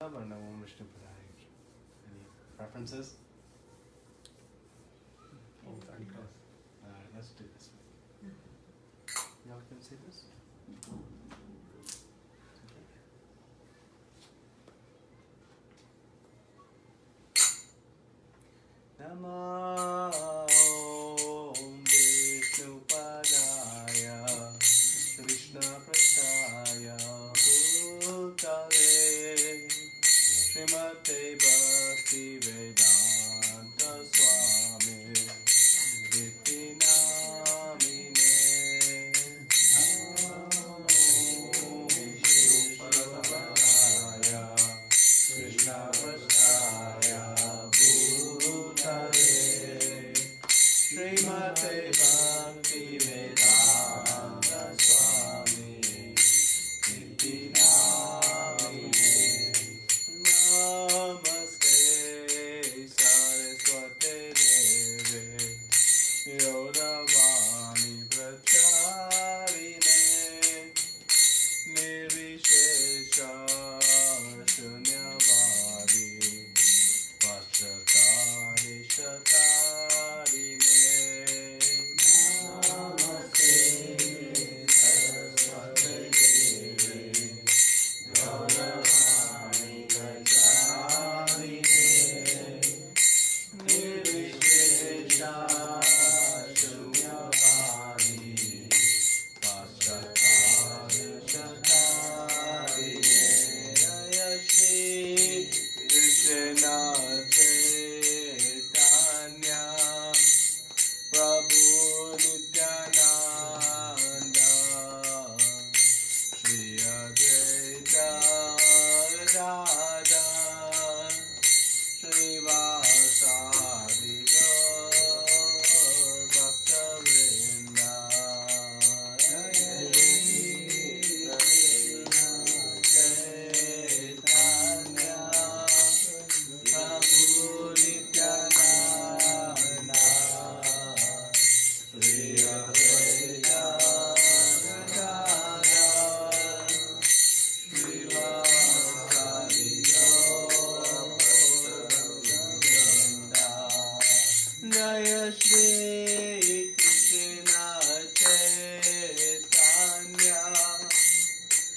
Any preferences? Let's do this. Y'all can see this? Namo Vishnupadaya Krishna Prasthaya Bhutale Srimate Bhakti Vedanta Swami Iti Namine Vishnupadaya Krishna Prasthaya Bhutale Srimate Bhakti Vedanta Swami Iti Namine Namaste Saraswate Deve Yodavani Pracharine Nirvishesha Shunyavadi Vashakari Shakarine Namaste Saraswate Deve Yodavani Pracharine Nirvishesha Shunyavadi Vashakari Shakarine Jaya Shri Krishna Chaitanya Prabhu Nityananda Shri Advaita Gadadhar Srivasadi Gaur Bhakta-vrinda Jaya Shri Krishna Chaitanya Prabhu Nityananda Shri Advaita Gadadhar Srivasadi Gaur Bhakta-vrinda Jaya Shri Krishna Chaitanya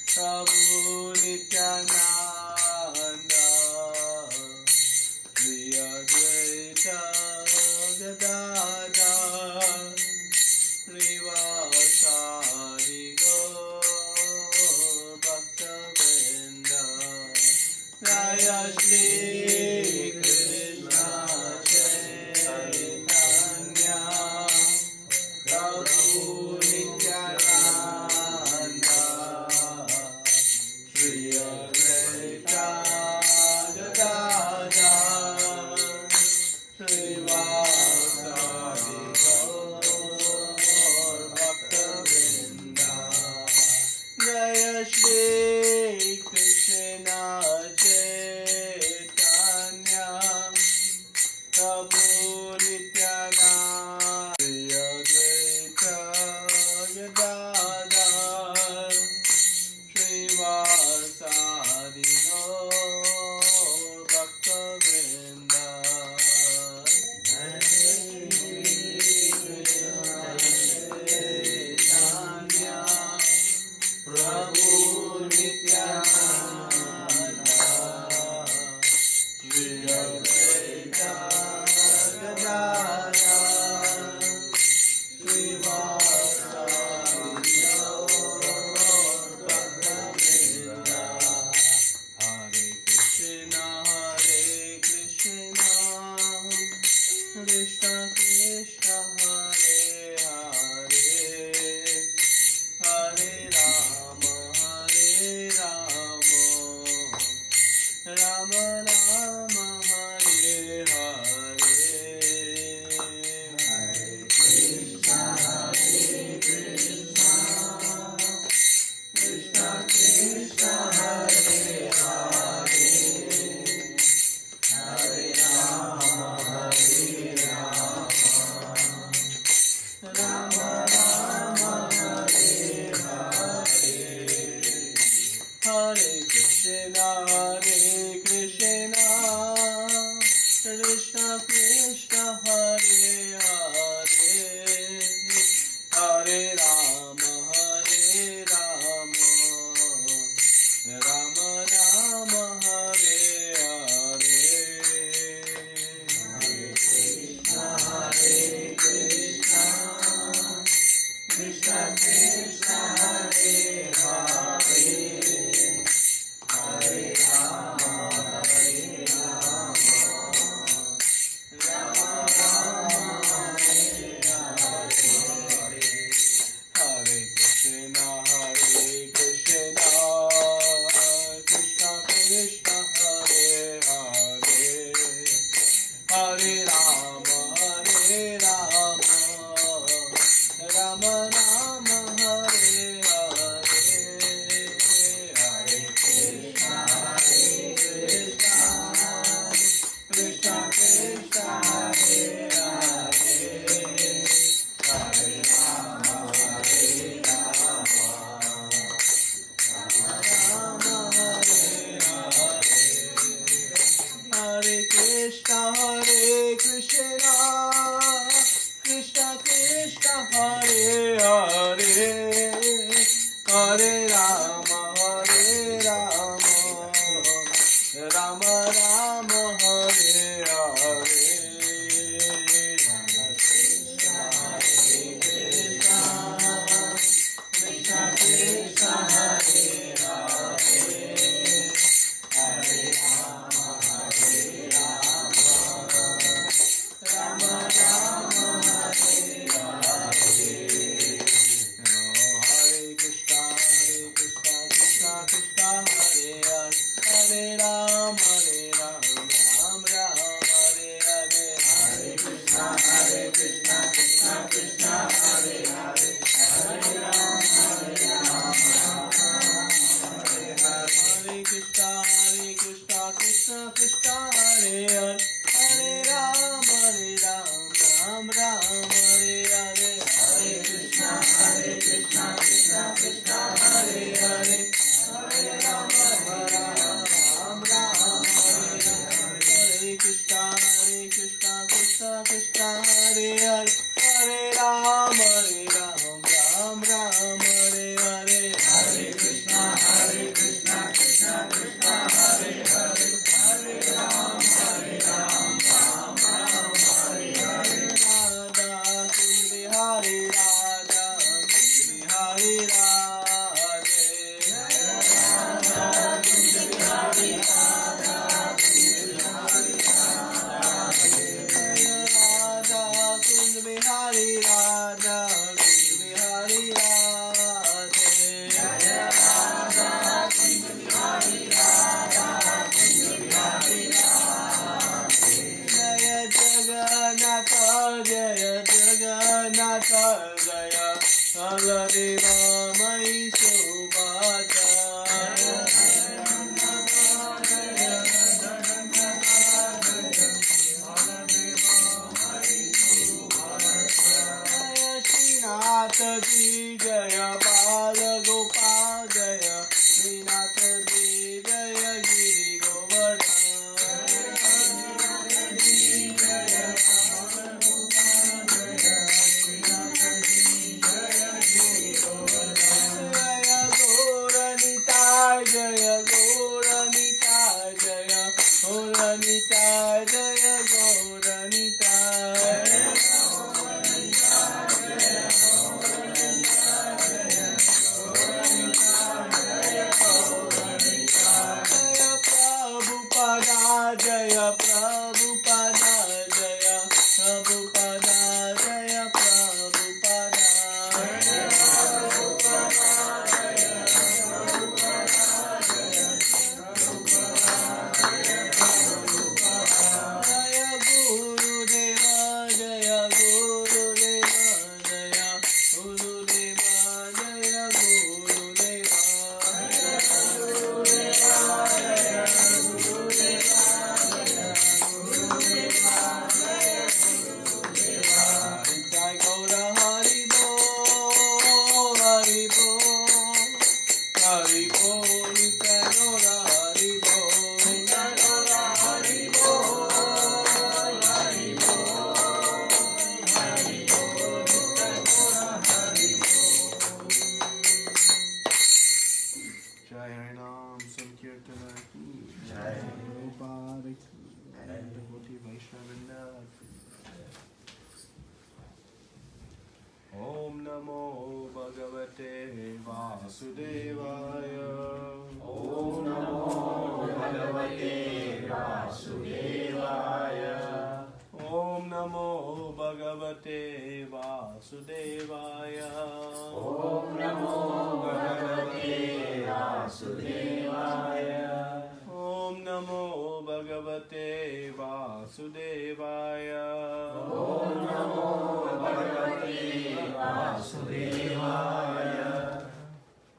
Prabhu Nityananda Shri Advaita Gadadhar Srivasadi Gaur Bhakta-vrinda Jaya Shri Krishna Chaitanya Prabhu Nityananda Shri Advaita Gadadhar Srivasadi Gaur Bhakta-vrinda Jaya Shri Krishna Chaitanya Om Namo Bhagavate Vasudevaya. Om Namo Bhagavate Vasudevaya. Om Namo Bhagavate Vasudevaya. Om Namo Bhagavate Vasudevaya. Om Namo Bhagavate Vasudevaya. Om Namo Bhagavate Vasudevaya.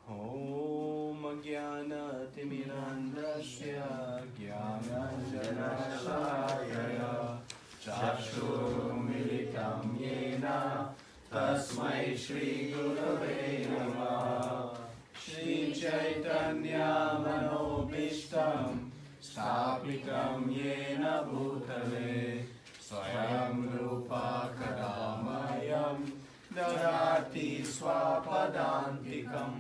Om Jnana Timirandasya Jnananjanashalakaya Chakshurumilitam Yena Tasmai Shri Gurave Namaha. Shri Chaitanya Manobishtam Stapitam Yena Bhutale Swayam Rupa Kadamayam Dadati Swapadantikam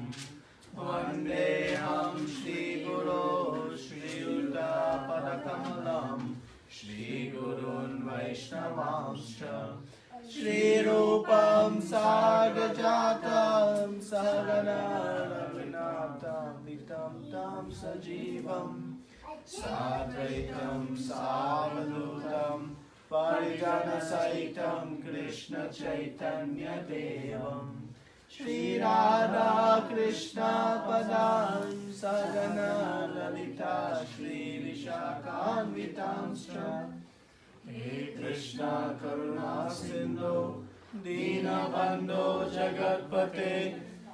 Vandeham Shri Guru Shri Yuta Padakamalam Shri Gurun Vaishnavamscha Shri Rupam Sargajatam Sahagana Raghunatha Vitam Tam Sajivam Sadvaitam Savadutam Parijana Saitam Krishna Chaitanya Devam Shri Radha Krishna Padam Sagana Lalita Shri Vishakhanvitamscha He Krishna Karuna Sindhu Dina Bandho Jagatpate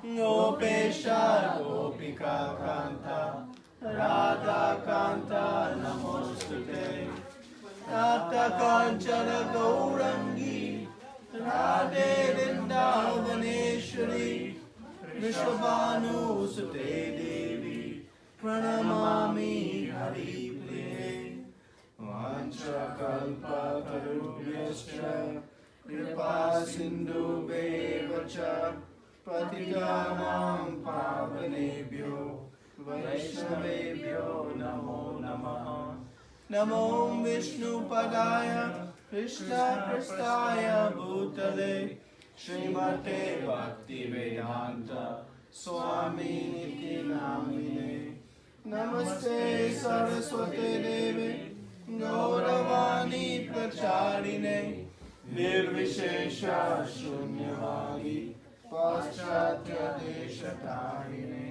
Gopesha Gopika Kanta Radha Kanta Namostute Tata Kanchana Gaurangi Radhe Vrindavaneshwari Vrishabhanu Sute Devi Pranamami Hari Priye Vancha Kalpa Tarubhyascha Kripa Sindhu Bevacha Patitanam Pavanebhyo Vaishnavebhyo Namo Namaha. Namo Vishnu Padaya Krishna Prastaya Bhutale Srimate Bhakti Vedanta Swami Niti Namine Namaste Saraswate Devi Gauravani Pracharine Nirvishesha Shunyavadi Paschatya Deshatarine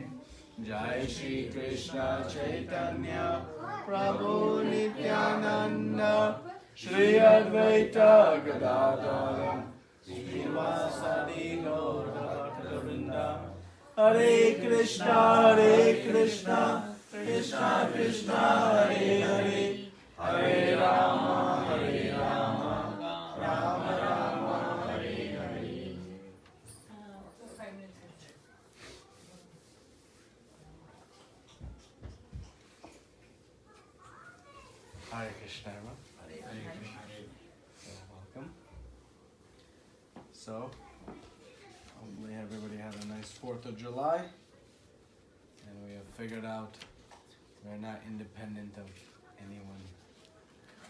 Jai Shri Krishna Chaitanya Prabhu Nityananda Shri Advaita Gadadara Srivasadi Gaura Bhaktavrinda Hare Krishna Krishna Krishna Hare Hare Hare Rama Rama Rama Hare Hare. Hare Krishna, everyone. Hare Krishna. Welcome. So, hopefully everybody had a nice 4th of July, and we have figured out we're not independent of anyone.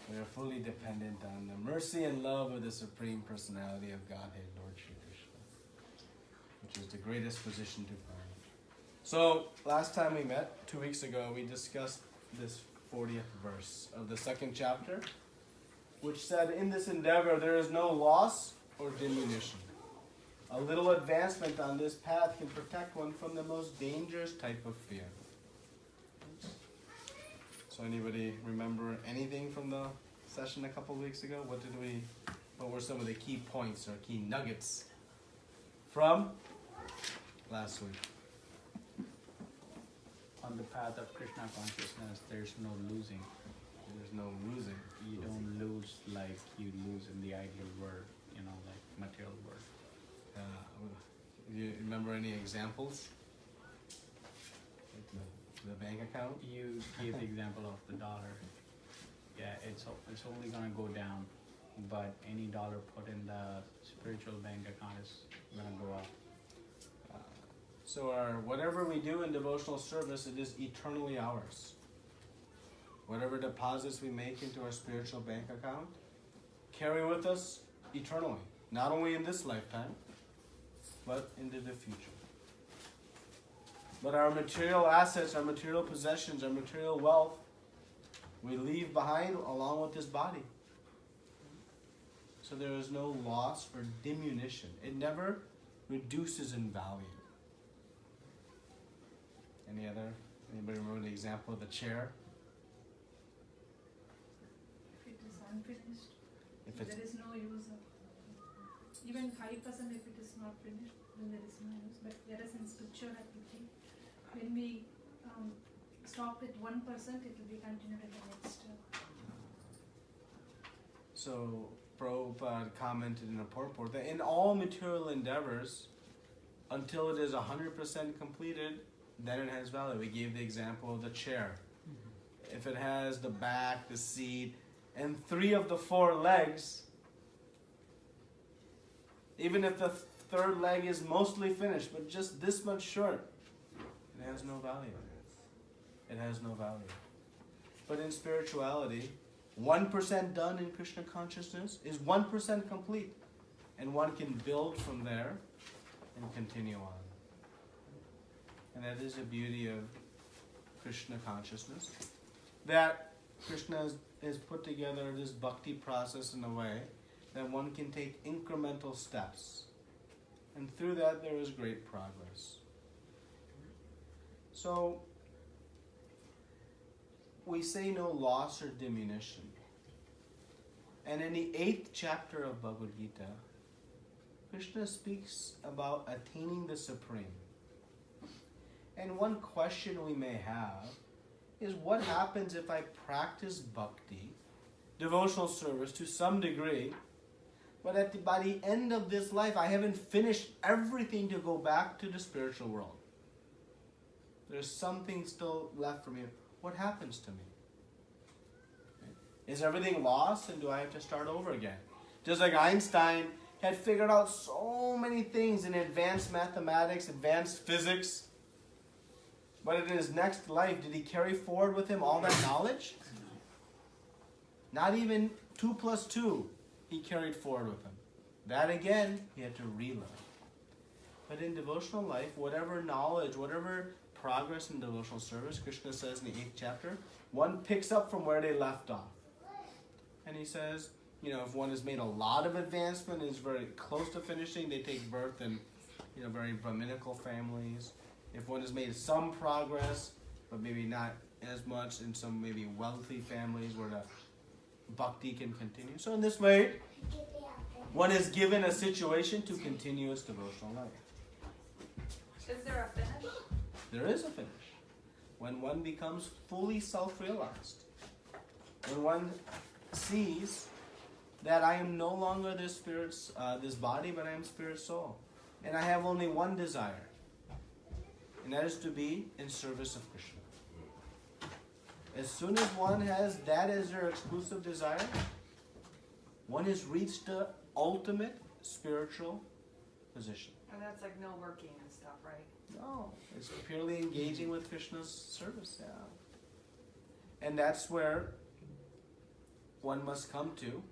We are fully dependent on the mercy and love of the Supreme Personality of Godhead, Lord Shri Krishna, which is the greatest position to find. So, last time we met, 2 weeks ago, we discussed this 40th verse of the 2nd chapter, which said, in this endeavor there is no loss or diminution. A little advancement on this path can protect one from the most dangerous type of fear. So anybody remember anything from the session a couple weeks ago? What were some of the key points or key nuggets from last week? On the path of Krishna consciousness, there's no losing. There's no losing. You don't lose like you lose in the ideal world, like material world. You remember any examples? The bank account? You gave the example of the dollar. Yeah, it's only gonna go down, but any dollar put in the spiritual bank account is gonna go up. So whatever we do in devotional service, it is eternally ours. Whatever deposits we make into our spiritual bank account, carry with us eternally. Not only in this lifetime, but into the future. But our material assets, our material possessions, our material wealth, we leave behind along with this body. So there is no loss or diminution. It never reduces in value. Anybody remember the example of the chair? unfinished, If it's there is no use of even 5% if it is not finished, then there is no use. But whereas in spiritual activity, when we stop with 1%, it will be continued in the next. So Prabhupada commented in a purport that in all material endeavors, until it is 100% completed, then it has value. We gave the example of the chair. If it has the back, the seat, and 3 of the 4 legs, even if the third leg is mostly finished, but just this much short, it has no value. It has no value. But in spirituality, 1% done in Krishna consciousness is 1% complete. And one can build from there and continue on. And that is the beauty of Krishna consciousness. That Krishna is put together this bhakti process in a way that one can take incremental steps. And through that there is great progress. So, we say no loss or diminution. And in the 8th chapter of Bhagavad Gita, Krishna speaks about attaining the Supreme. And one question we may have is, what happens if I practice bhakti, devotional service to some degree, but by the end of this life I haven't finished everything to go back to the spiritual world? There's something still left for me. What happens to me? Is everything lost and do I have to start over again? Just like Einstein had figured out so many things in advanced mathematics, advanced physics, but in his next life, did he carry forward with him all that knowledge? Not even 2 + 2 he carried forward with him. That again, he had to relearn. But in devotional life, whatever knowledge, whatever progress in devotional service, Krishna says in the 8th chapter, one picks up from where they left off. And he says, if one has made a lot of advancement and is very close to finishing, they take birth in, very Brahminical families. If one has made some progress, but maybe not as much in some maybe wealthy families where the bhakti can continue. So in this way, one is given a situation to continue its devotional life. Is there a finish? There is a finish. When one becomes fully self-realized. When one sees that I am no longer this body, but I am spirit soul. And I have only one desire. And that is to be in service of Krishna. As soon as one has that as their exclusive desire, one has reached the ultimate spiritual position. And that's like no working and stuff, right? No, it's purely engaging with Krishna's service, yeah. And that's where one must come to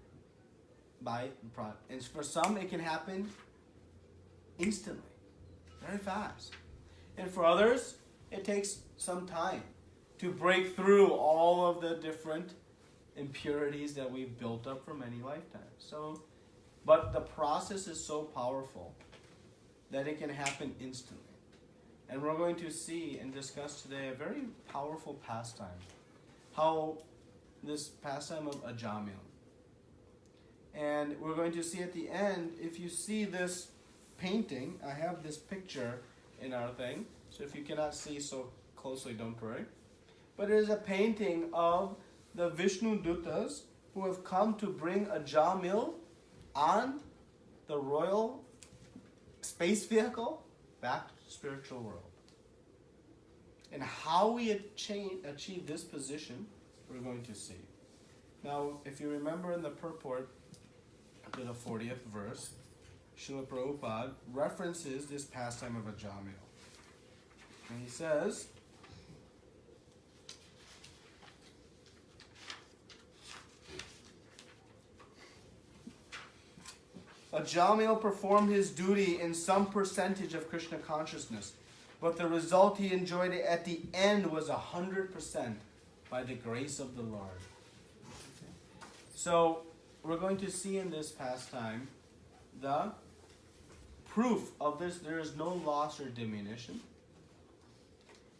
and for some it can happen instantly, very fast. And for others, it takes some time to break through all of the different impurities that we've built up for many lifetimes. But the process is so powerful that it can happen instantly. And we're going to see and discuss today a very powerful pastime. How this pastime of Ajamila. And we're going to see at the end, if you see this painting, I have this picture in our thing. So if you cannot see so closely, don't worry. But it is a painting of the Vishnu Dutas who have come to bring Ajamila on the royal space vehicle back to the spiritual world. And how we achieve this position, we're going to see. Now, if you remember in the purport to the 40th verse, Srila Prabhupada references this pastime of Ajamila. And he says, Ajamila performed his duty in some percentage of Krishna consciousness, but the result he enjoyed at the end was 100% by the grace of the Lord. So, we're going to see in this pastime the proof of this, there is no loss or diminution,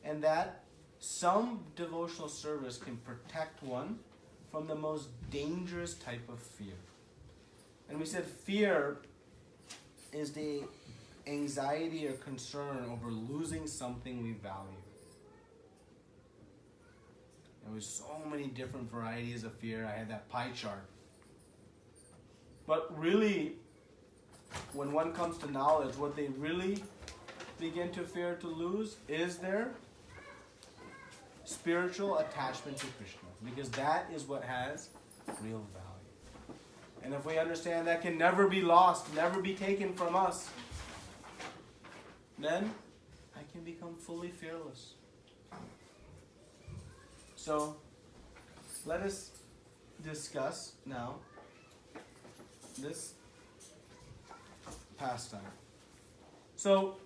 and that some devotional service can protect one from the most dangerous type of fear. And we said fear is the anxiety or concern over losing something we value. There was so many different varieties of fear. I had that pie chart. But really, when one comes to knowledge, what they really begin to fear to lose is their spiritual attachment to Krishna. Because that is what has real value. And if we understand that can never be lost, never be taken from us, then I can become fully fearless. So, let us discuss now this pastime. So,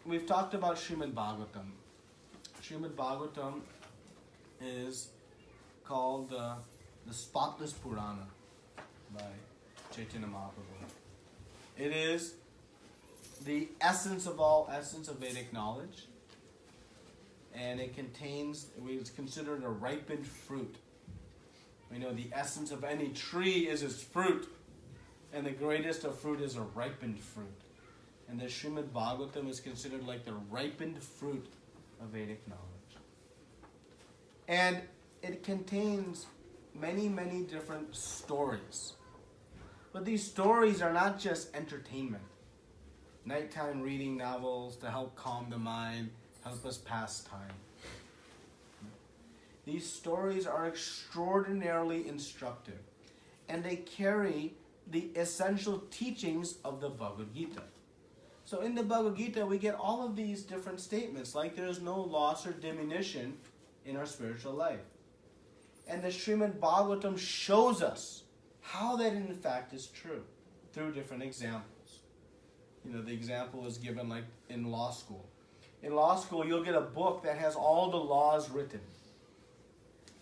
we've talked about Srimad Bhagavatam. Srimad Bhagavatam is called the Spotless Purana by Chaitanya Mahaprabhu. It is the essence of all essence of Vedic knowledge, and it contains, it's considered a ripened fruit. We know the essence of any tree is its fruit, and the greatest of fruit is a ripened fruit. And the Srimad Bhagavatam is considered like the ripened fruit of Vedic knowledge. And it contains many, many different stories. But these stories are not just entertainment. Nighttime reading novels to help calm the mind, help us pass time. These stories are extraordinarily instructive, and they carry the essential teachings of the Bhagavad Gita. So in the Bhagavad Gita, we get all of these different statements, like there is no loss or diminution in our spiritual life. And the Srimad Bhagavatam shows us how that in fact is true through different examples. You know, the example is given like in law school. In law school, you'll get a book that has all the laws written.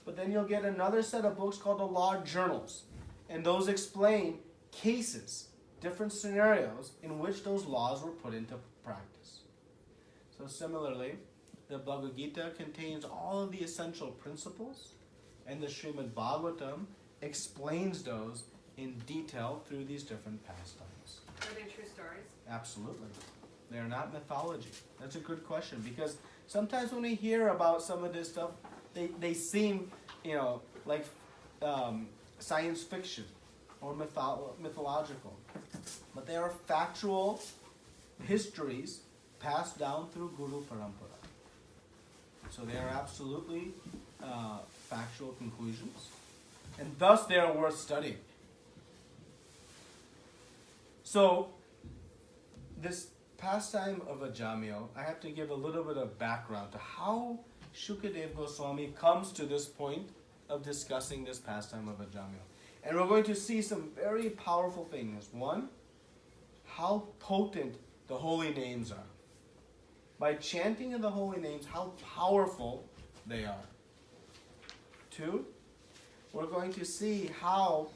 But then you'll get another set of books called the law journals. And those explain cases, different scenarios in which those laws were put into practice. So similarly, the Bhagavad Gita contains all of the essential principles, and the Srimad Bhagavatam explains those in detail through these different pastimes. Are they true stories? Absolutely. They are not mythology. That's a good question, because sometimes when we hear about some of this stuff, they seem, like science fiction or mythological. But they are factual histories passed down through Guru Parampara. So they are absolutely factual conclusions, and thus they are worth studying. So, this pastime of Ajamila, I have to give a little bit of background to how Shukadeva Goswami comes to this point of discussing this pastime of Ajamila. And we're going to see some very powerful things. One, how potent the holy names are. By chanting of the holy names, how powerful they are. Two, we're going to see how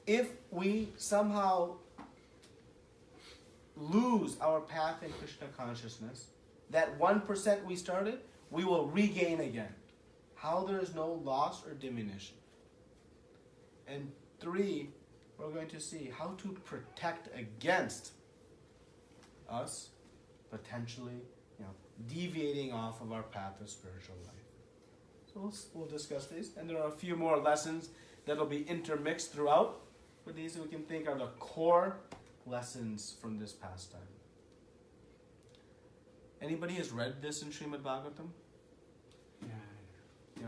if we somehow lose our path in Krishna consciousness, that 1% we started, we will regain again. How there is no loss or diminution. And three, we're going to see how to protect against us potentially, deviating off of our path of spiritual life. So we'll discuss these, and there are a few more lessons that'll be intermixed throughout, but these we can think are the core lessons from this pastime. Anybody has read this in Srimad Bhagavatam? Yeah. You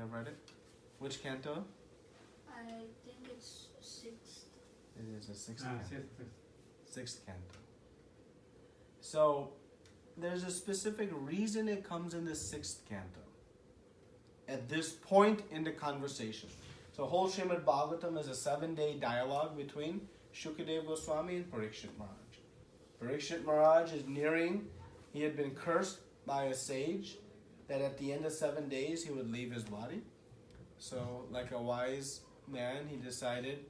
have read it? Which canto? I think it's 6th. It is a sixth Ah, canto. yes. Sixth canto. So, there's a specific reason it comes in the sixth canto. At this point in the conversation. So, whole Srimad Bhagavatam is a 7-day dialogue between Shukadeva Goswami and Parikshit Maharaj. Parikshit Maharaj is nearing, he had been cursed by a sage that at the end of 7 days he would leave his body. So, like a wise man, he decided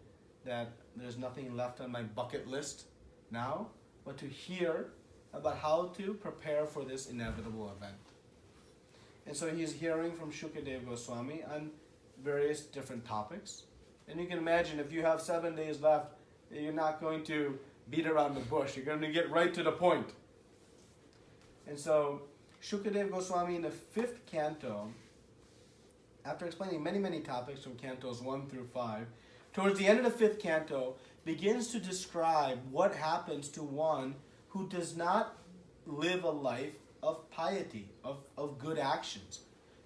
that there's nothing left on my bucket list now, but to hear about how to prepare for this inevitable event. And so he's hearing from Shukadeva Goswami on various different topics. And you can imagine if you have 7 days left, you're not going to beat around the bush. You're going to get right to the point. And so, Shukadeva Goswami in the 5th canto, after explaining many, many topics from cantos 1 through 5, towards the end of the 5th canto, begins to describe what happens to one who does not live a life of piety, of good actions,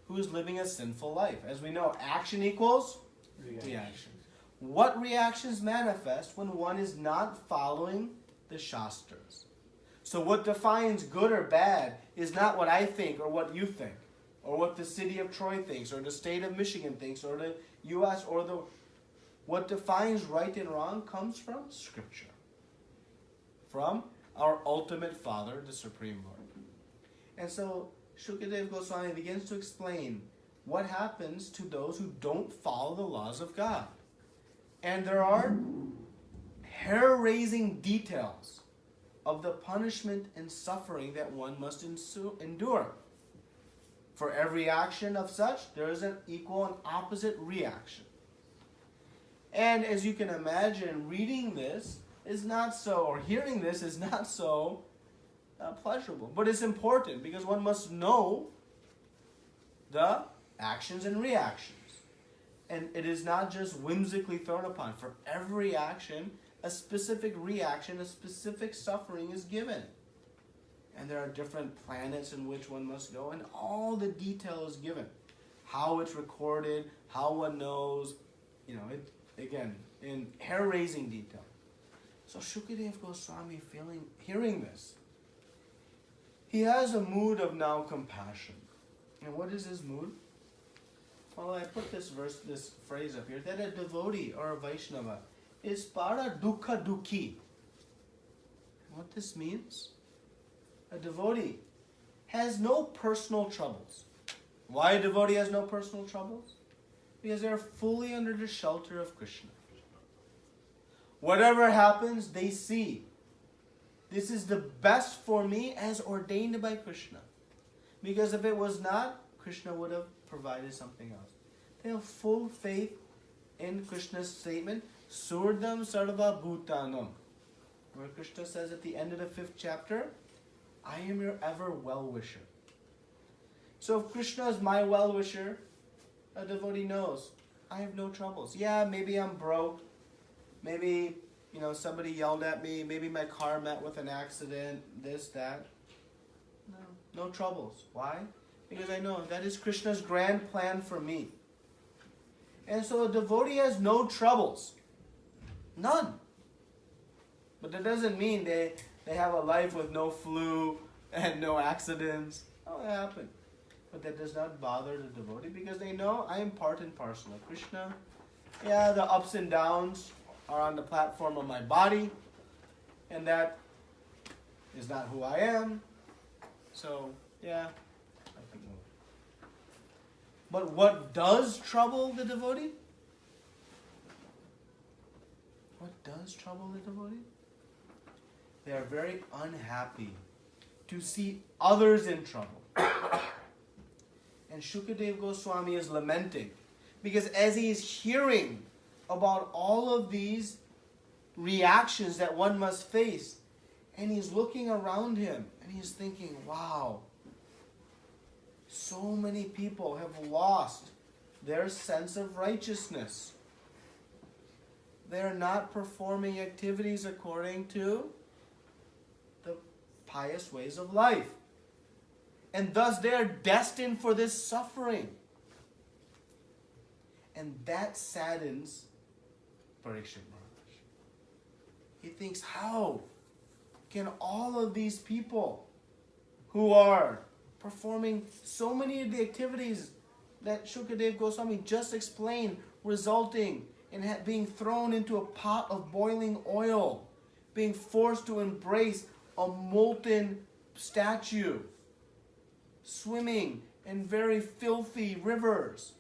who is living a sinful life. As we know, action equals reaction. What reactions manifest when one is not following the Shastras? So what defines good or bad is not what I think or what you think, or what the city of Troy thinks, or the state of Michigan thinks, or the U.S., or the... What defines right and wrong comes from Scripture, from our ultimate Father, the Supreme Lord. And so Shukadeva Goswami begins to explain what happens to those who don't follow the laws of God. And there are hair-raising details of the punishment and suffering that one must endure. For every action of such, there is an equal and opposite reaction. And as you can imagine, reading this is not so, or hearing this is not so pleasurable. But it's important because one must know the actions and reactions. And it is not just whimsically thrown upon. For every action, a specific reaction, a specific suffering is given. And there are different planets in which one must go, and all the detail is given. How it's recorded, how one knows, again, in hair-raising detail. So Shukadeva Goswami hearing this, he has a mood of now compassion. And what is his mood? Well, I put this phrase up here, that a devotee or a Vaishnava is para dukkha dukhi. What this means? A devotee has no personal troubles. Why a devotee has no personal troubles? Because they are fully under the shelter of Krishna. Whatever happens, they see. This is the best for me as ordained by Krishna. Because if it was not, Krishna would have provided something else. They have full faith in Krishna's statement, Surdam Sarva Bhutanam, where Krishna says at the end of the 5th chapter, I am your ever well-wisher. So if Krishna is my well-wisher, a devotee knows, I have no troubles. Yeah, maybe I'm broke. Maybe, somebody yelled at me. Maybe my car met with an accident, this, that. No troubles. Why? Because I know that is Krishna's grand plan for me. And so a devotee has no troubles. None. But that doesn't mean they have a life with no flu and no accidents. Oh, it happened. But that does not bother the devotee because they know I am part and parcel of Krishna. Yeah, the ups and downs are on the platform of my body, and that is not who I am. So, yeah, I can move. But what does trouble the devotee? What does trouble the devotee? They are very unhappy to see others in trouble. And Shukadeva Goswami is lamenting because as he is hearing about all of these reactions that one must face, and he's looking around him and he's thinking, wow, so many people have lost their sense of righteousness. They're not performing activities according to the pious ways of life. And thus they are destined for this suffering. And that saddens Parikshit Maharaj. He thinks, how can all of these people who are performing so many of the activities that Shukadeva Goswami just explained, resulting in being thrown into a pot of boiling oil, being forced to embrace a molten statue, swimming in very filthy rivers.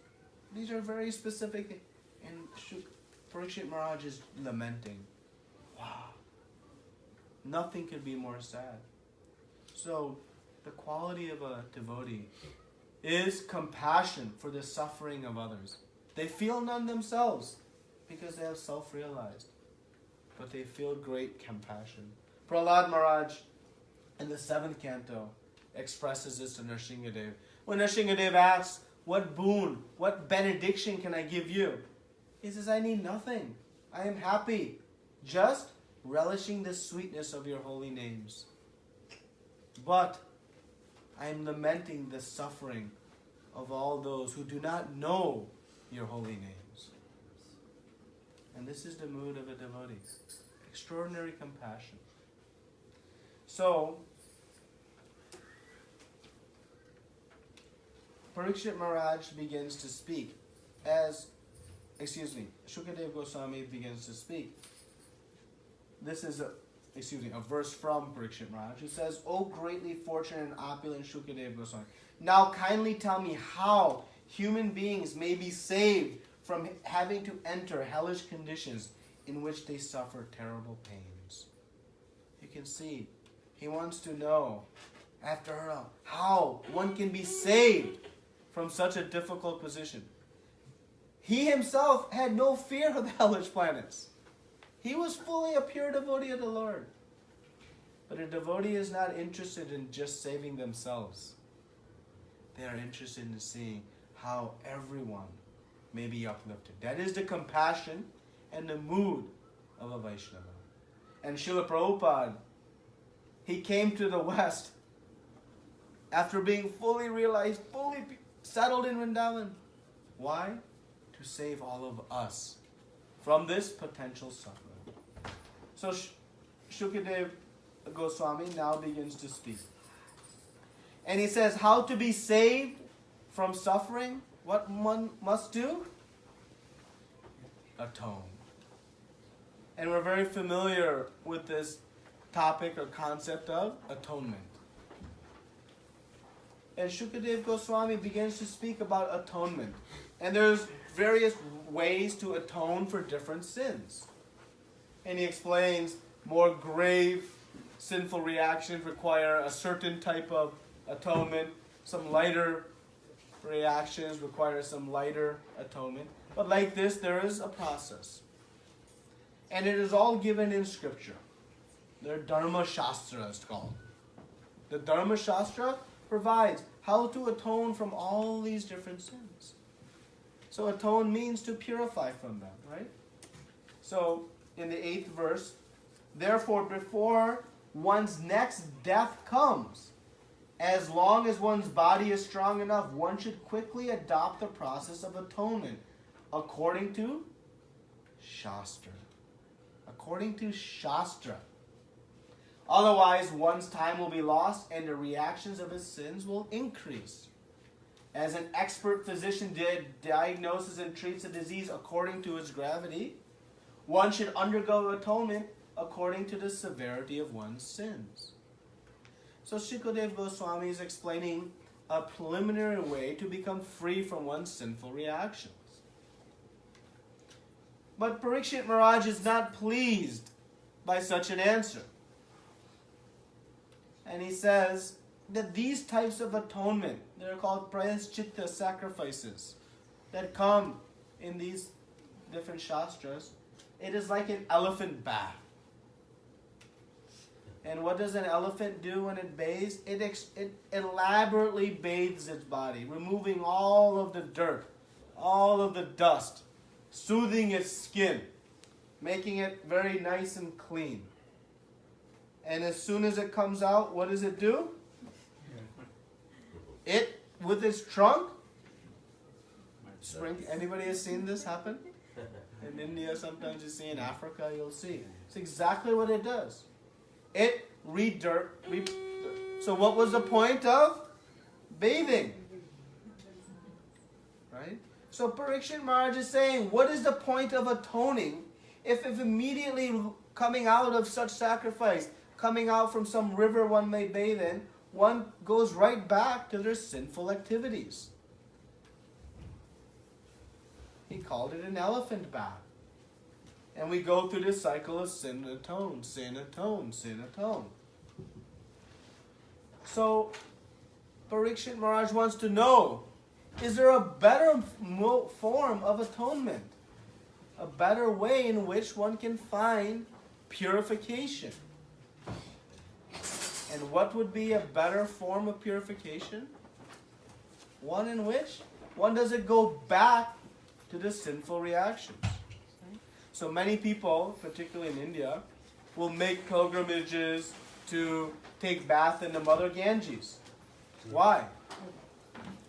These are very specific. And Parikshit Maharaj is lamenting. Wow. Nothing could be more sad. So, the quality of a devotee is compassion for the suffering of others. They feel none themselves because they have self-realized. But they feel great compassion. Prahlad Maharaj in the 7th canto expresses this to Nrsingadev. When Nrsingadev asks, what boon, what benediction can I give you? He says, I need nothing. I am happy, just relishing the sweetness of your holy names. But I am lamenting the suffering of all those who do not know your holy names. And this is the mood of a devotee. Extraordinary compassion. So, Parikshit Maharaj begins to speak Shukadev Goswami begins to speak. This is a verse from Parikshit Maharaj who says, O greatly fortunate and opulent Shukadev Goswami, now kindly tell me how human beings may be saved from having to enter hellish conditions in which they suffer terrible pains. You can see, he wants to know, after all, how one can be saved from such a difficult position. He himself had no fear of the hellish planets. He was fully a pure devotee of the Lord. But a devotee is not interested in just saving themselves. They are interested in seeing how everyone may be uplifted. That is the compassion and the mood of a Vaishnava. And Srila Prabhupada, he came to the West after being fully realized, fully settled in Vrindavan. Why? To save all of us from this potential suffering. So Shukadev Goswami now begins to speak. And he says, how to be saved from suffering? What one must do? Atone. And we're very familiar with this topic or concept of atonement. And Shukadev Goswami begins to speak about atonement. And there's various ways to atone for different sins. And he explains more grave sinful reactions require a certain type of atonement. Some lighter reactions require some lighter atonement. But like this, there is a process. And it is all given in scripture. The Dharma Shastra is called. The Dharma Shastra provides how to atone from all these different sins. So atone means to purify from them, right? So in the 8th verse, therefore before one's next death comes, as long as one's body is strong enough, one should quickly adopt the process of atonement according to Shastra. According to Shastra. Otherwise, one's time will be lost and the reactions of his sins will increase. As an expert physician diagnoses and treats a disease according to its gravity, one should undergo atonement according to the severity of one's sins. So Shukadev Goswami is explaining a preliminary way to become free from one's sinful reactions. But Parikshit Maharaj is not pleased by such an answer. And he says that these types of atonement, they're called prayaschitta sacrifices, that come in these different shastras, it is like an elephant bath. And what does an elephant do when it bathes? It elaborately bathes its body, removing all of the dirt, all of the dust, soothing its skin, making it very nice and clean. And as soon as it comes out, what does it do? It, with its trunk, anybody has seen this happen? In India, sometimes you see, in Africa, you'll see. It's exactly what it does. It so what was the point of bathing? Right? So Parikshit Maharaj is saying, what is the point of atoning if immediately coming out of such sacrifice, coming out from some river one may bathe in, one goes right back to their sinful activities? He called it an elephant bath. And we go through this cycle of sin atone, sin atone, sin atone. So Parikshit Maharaj wants to know Is there a better form of atonement? A better way in which one can find purification? And what would be a better form of purification? One in which one doesn't go back to the sinful reactions. So many people, particularly in India, will make pilgrimages to take bath in the Mother Ganges. Why?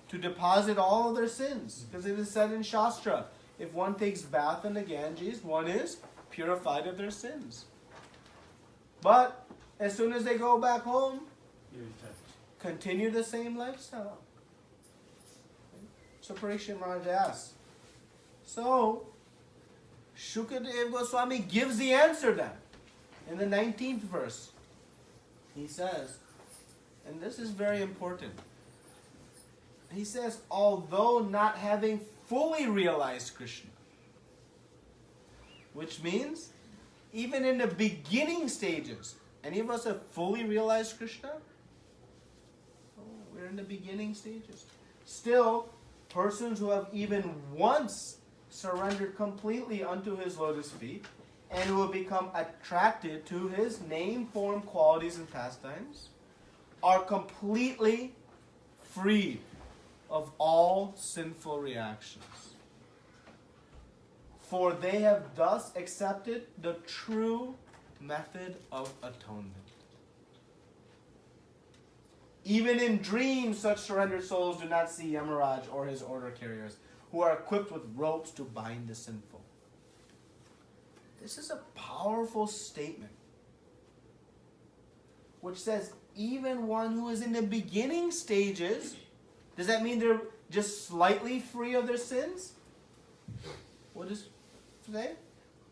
To deposit all of their sins. Because it is said in Shastra, if one takes bath in the Ganges, one is purified of their sins. But as soon as they go back home, continue the same lifestyle. So Parikshit Maharaj asks, so Shukadeva Goswami gives the answer then. In the 19th verse, he says, and this is very important, he says, although not having fully realized Krishna, which means even in the beginning stages, any of us have fully realized Krishna? Oh, we're in the beginning stages. Still, persons who have even once surrendered completely unto his lotus feet and who have become attracted to his name, form, qualities, and pastimes are completely freed of all sinful reactions. For they have thus accepted the true method of atonement. Even in dreams, such surrendered souls do not see Yamaraj or his order carriers, who are equipped with ropes to bind the sinful. This is a powerful statement, which says even one who is in the beginning stages, does that mean they're just slightly free of their sins? What does it say?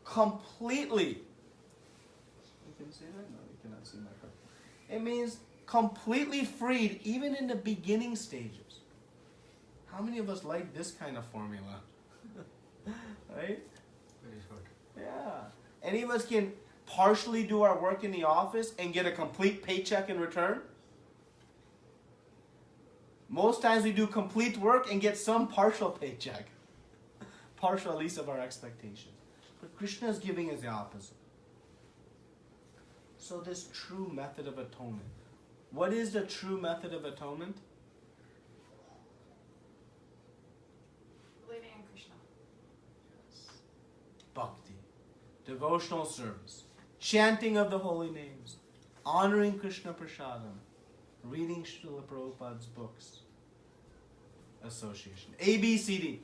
Completely. You can see that? No, you cannot see my part. It means completely freed even in the beginning stages. How many of us like this kind of formula? Right? Very short. Yeah. Any of us can partially do our work in the office and get a complete paycheck in return? Most times we do complete work and get some partial paycheck. Partial at least of our expectations. But Krishna is giving us the opposite. So this true method of atonement. What is the true method of atonement? Believing in Krishna. Bhakti. Devotional service. Chanting of the holy names. Honoring Krishna Prasadam. Reading Srila Prabhupada's books. Association. ABCD.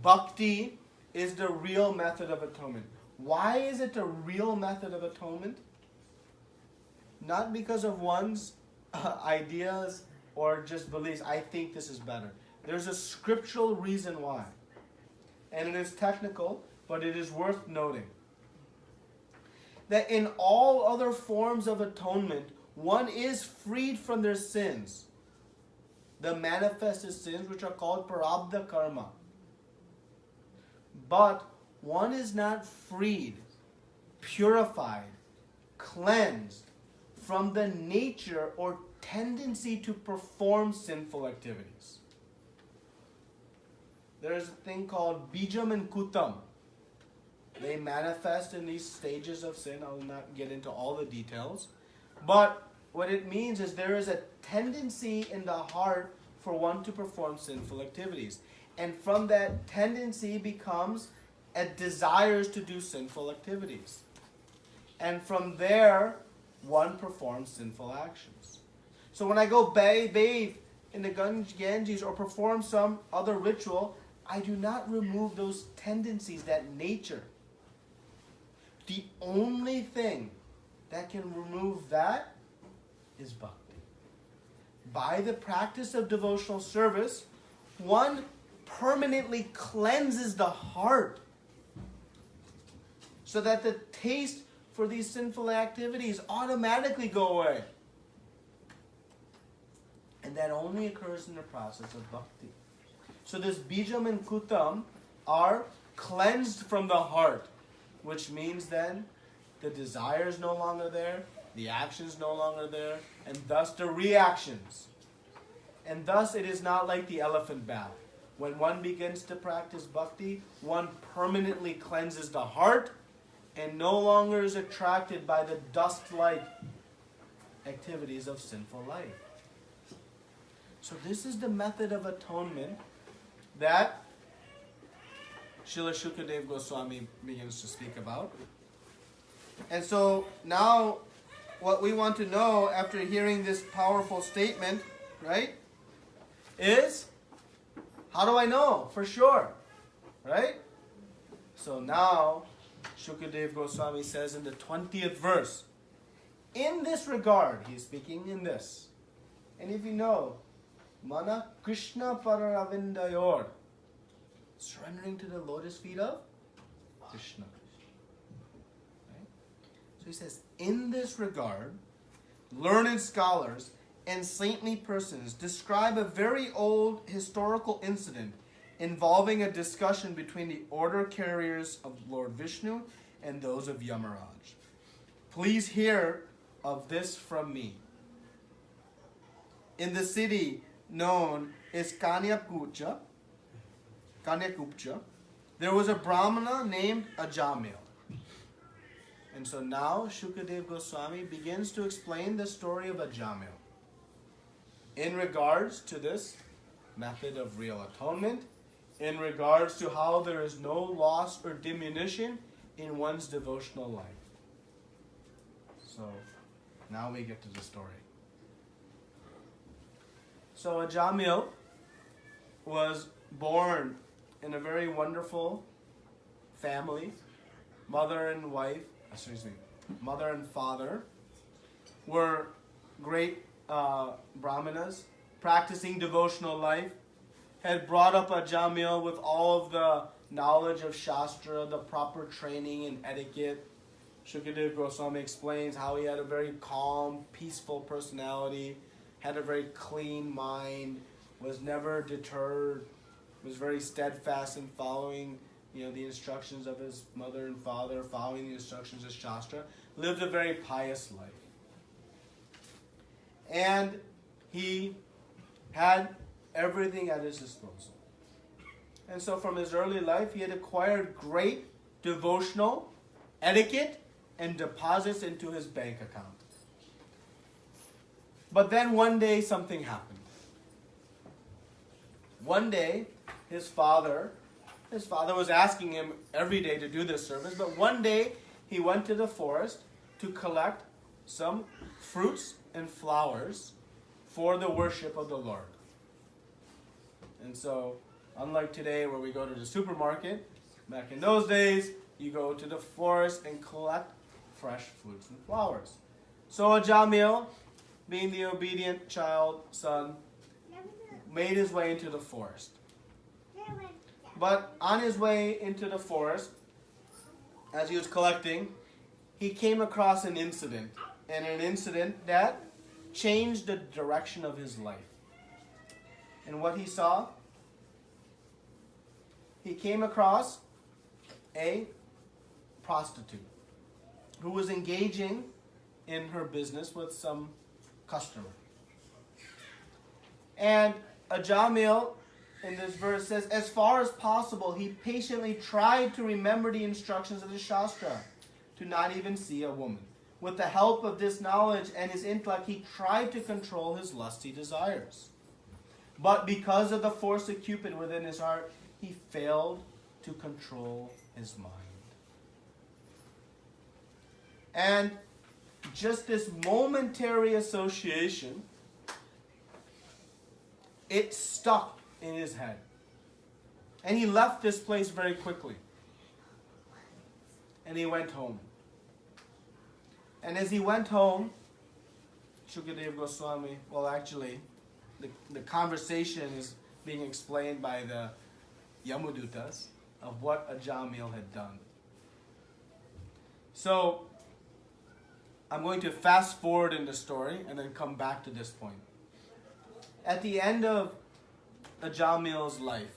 Bhakti is the real method of atonement. Why is it the real method of atonement? Not because of one's ideas or just beliefs. I think this is better. There's a scriptural reason why. And it is technical, but it is worth noting. That in all other forms of atonement, one is freed from their sins. The manifested sins, which are called prarabdha karma. But one is not freed, purified, cleansed from the nature or tendency to perform sinful activities. There is a thing called bijam and kutam. They manifest in these stages of sin. I will not get into all the details. But what it means is there is a tendency in the heart for one to perform sinful activities. And from that tendency becomes a desire to do sinful activities. And from there, one performs sinful actions. So when I go bathe in the Ganges or perform some other ritual, I do not remove those tendencies, that nature. The only thing that can remove that is bhakti. By the practice of devotional service, one permanently cleanses the heart so that the taste for these sinful activities automatically go away. And that only occurs in the process of bhakti. So this bijam and kutam are cleansed from the heart, which means then the desire is no longer there, the action is no longer there, and thus the reactions. And thus it is not like the elephant bath, When one begins to practice bhakti, one permanently cleanses the heart and no longer is attracted by the dust-like activities of sinful life. So this is the method of atonement that Srila Shukadeva Goswami begins to speak about. And so now what we want to know after hearing this powerful statement, right, is how do I know for sure? Right? So now Shukadeva Goswami says in the 20th verse, in this regard, he's speaking in this. And if you know, Mana Krishna Pararavindayor, surrendering to the lotus feet of Krishna. Right? So he says, in this regard, learned scholars and saintly persons describe a very old historical incident involving a discussion between the order carriers of Lord Vishnu and those of Yamaraj. Please hear of this from me. In the city known as Kanyakupcha, there was a Brahmana named Ajamila. And so now Shukadeva Goswami begins to explain the story of Ajamila in regards to this method of real atonement, in regards to how there is no loss or diminution in one's devotional life. So now we get to the story. So Ajamila was born in a very wonderful family. Mother and father were great brahmanas, practicing devotional life, had brought up Ajamila with all of the knowledge of Shastra, the proper training and etiquette. Shukadeva Goswami explains how he had a very calm, peaceful personality, had a very clean mind, was never deterred, was very steadfast in following the instructions of his mother and father, following the instructions of Shastra, lived a very pious life. And he had everything at his disposal. And so from his early life, he had acquired great devotional etiquette and deposits into his bank account. But then one day something happened. One day, his father was asking him every day to do this service, but one day he went to the forest to collect some fruits and flowers for the worship of the Lord. And so, unlike today where we go to the supermarket, back in those days, you go to the forest and collect fresh fruits and flowers. So Ajamila, being the obedient son, made his way into the forest. But on his way into the forest, as he was collecting, he came across an incident. And an incident that changed the direction of his life. And what he saw, he came across a prostitute who was engaging in her business with some customer. And Ajamila, in this verse, says, as far as possible, he patiently tried to remember the instructions of the Shastra, to not even see a woman. With the help of this knowledge and his intellect, he tried to control his lusty desires. But because of the force of Cupid within his heart, he failed to control his mind. And just this momentary association, it stuck in his head. And he left this place very quickly. And he went home. And as he went home, Shukadeva Goswami, the conversation is being explained by the Yamudutas of what Ajamila had done. So, I'm going to fast forward in the story and then come back to this point. At the end of Ajamila's life,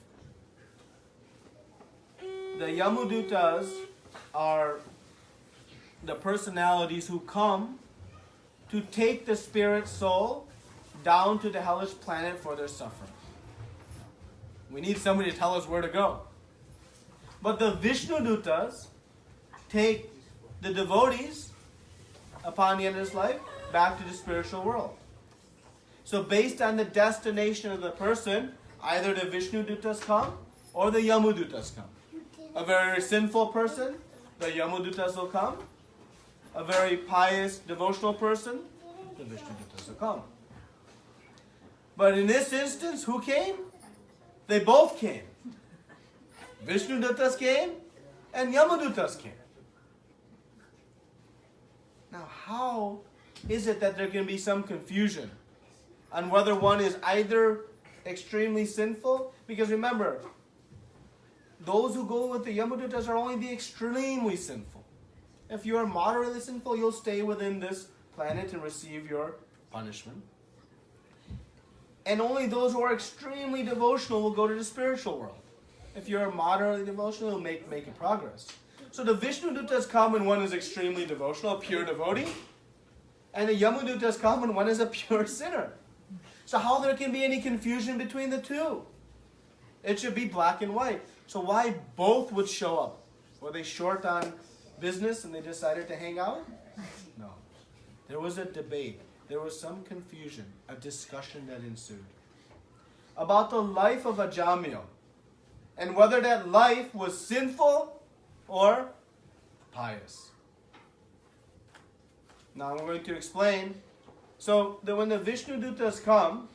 the Yamudutas are the personalities who come to take the spirit soul down to the hellish planet for their suffering. We need somebody to tell us where to go. But the Vishnu Dutas take the devotees upon the end of this life back to the spiritual world. So based on the destination of the person, either the Vishnu Dutas come or the Yamu Dutas come. A very sinful person, the Yamu Dutas will come. A very pious, devotional person, the Vishnu Dutas will come. But in this instance, who came? They both came. Vishnu Dutas came and Yamu Dutas came. Now, how is it that there can be some confusion on whether one is either extremely sinful? Because remember, those who go with the Yamu Dutas are only the extremely sinful. If you are moderately sinful, you'll stay within this planet and receive your punishment. And only those who are extremely devotional will go to the spiritual world. If you're moderately devotional, you'll make a progress. So the Vishnu Dutas come when one is extremely devotional, a pure devotee. And the Yamu Dutas come when one is a pure sinner. So how there can be any confusion between the two? It should be black and white. So why both would show up? Were they short on business and they decided to hang out? No. There was a debate. There was some confusion, a discussion that ensued about the life of Ajamila and whether that life was sinful or pious. Now I'm going to explain. So that when the Vishnu Dutas come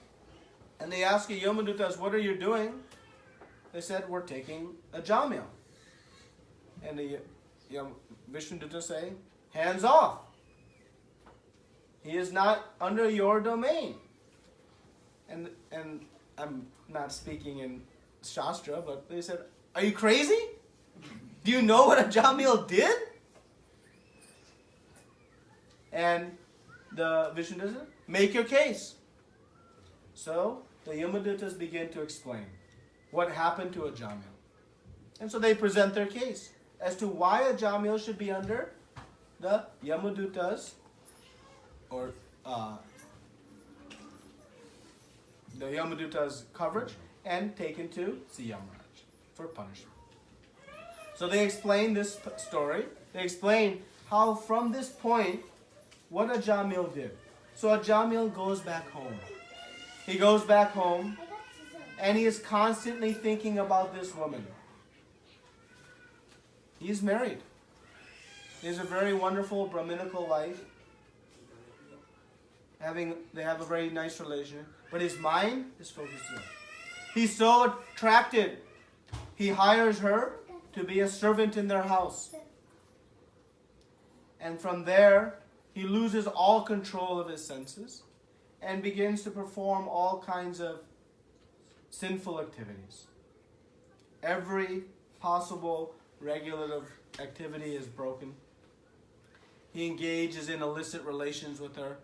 and they ask the Yamu Dutas, what are you doing? They said, we're taking Ajamila. And the Vishnu Dutas say, hands off. He is not under your domain. And I'm not speaking in Shastra, but they said, are you crazy? Do you know what Ajamila did? And the Vishnu Dutas said, make your case. So the Yamadutas begin to explain what happened to Ajamila. And so they present their case as to why Ajamila should be under the Yamadutas or the Yamaduta's coverage and taken to Siyamaraj for punishment. So they explain this story. They explain how from this point, what Ajamila did. So Ajamila goes back home. He goes back home and he is constantly thinking about this woman. He is married. He has a very wonderful Brahminical life. They have a very nice relationship, but his mind is focused on. He's so attracted. He hires her to be a servant in their house. And from there, he loses all control of his senses and begins to perform all kinds of sinful activities. Every possible regulative activity is broken. He engages in illicit relations with her.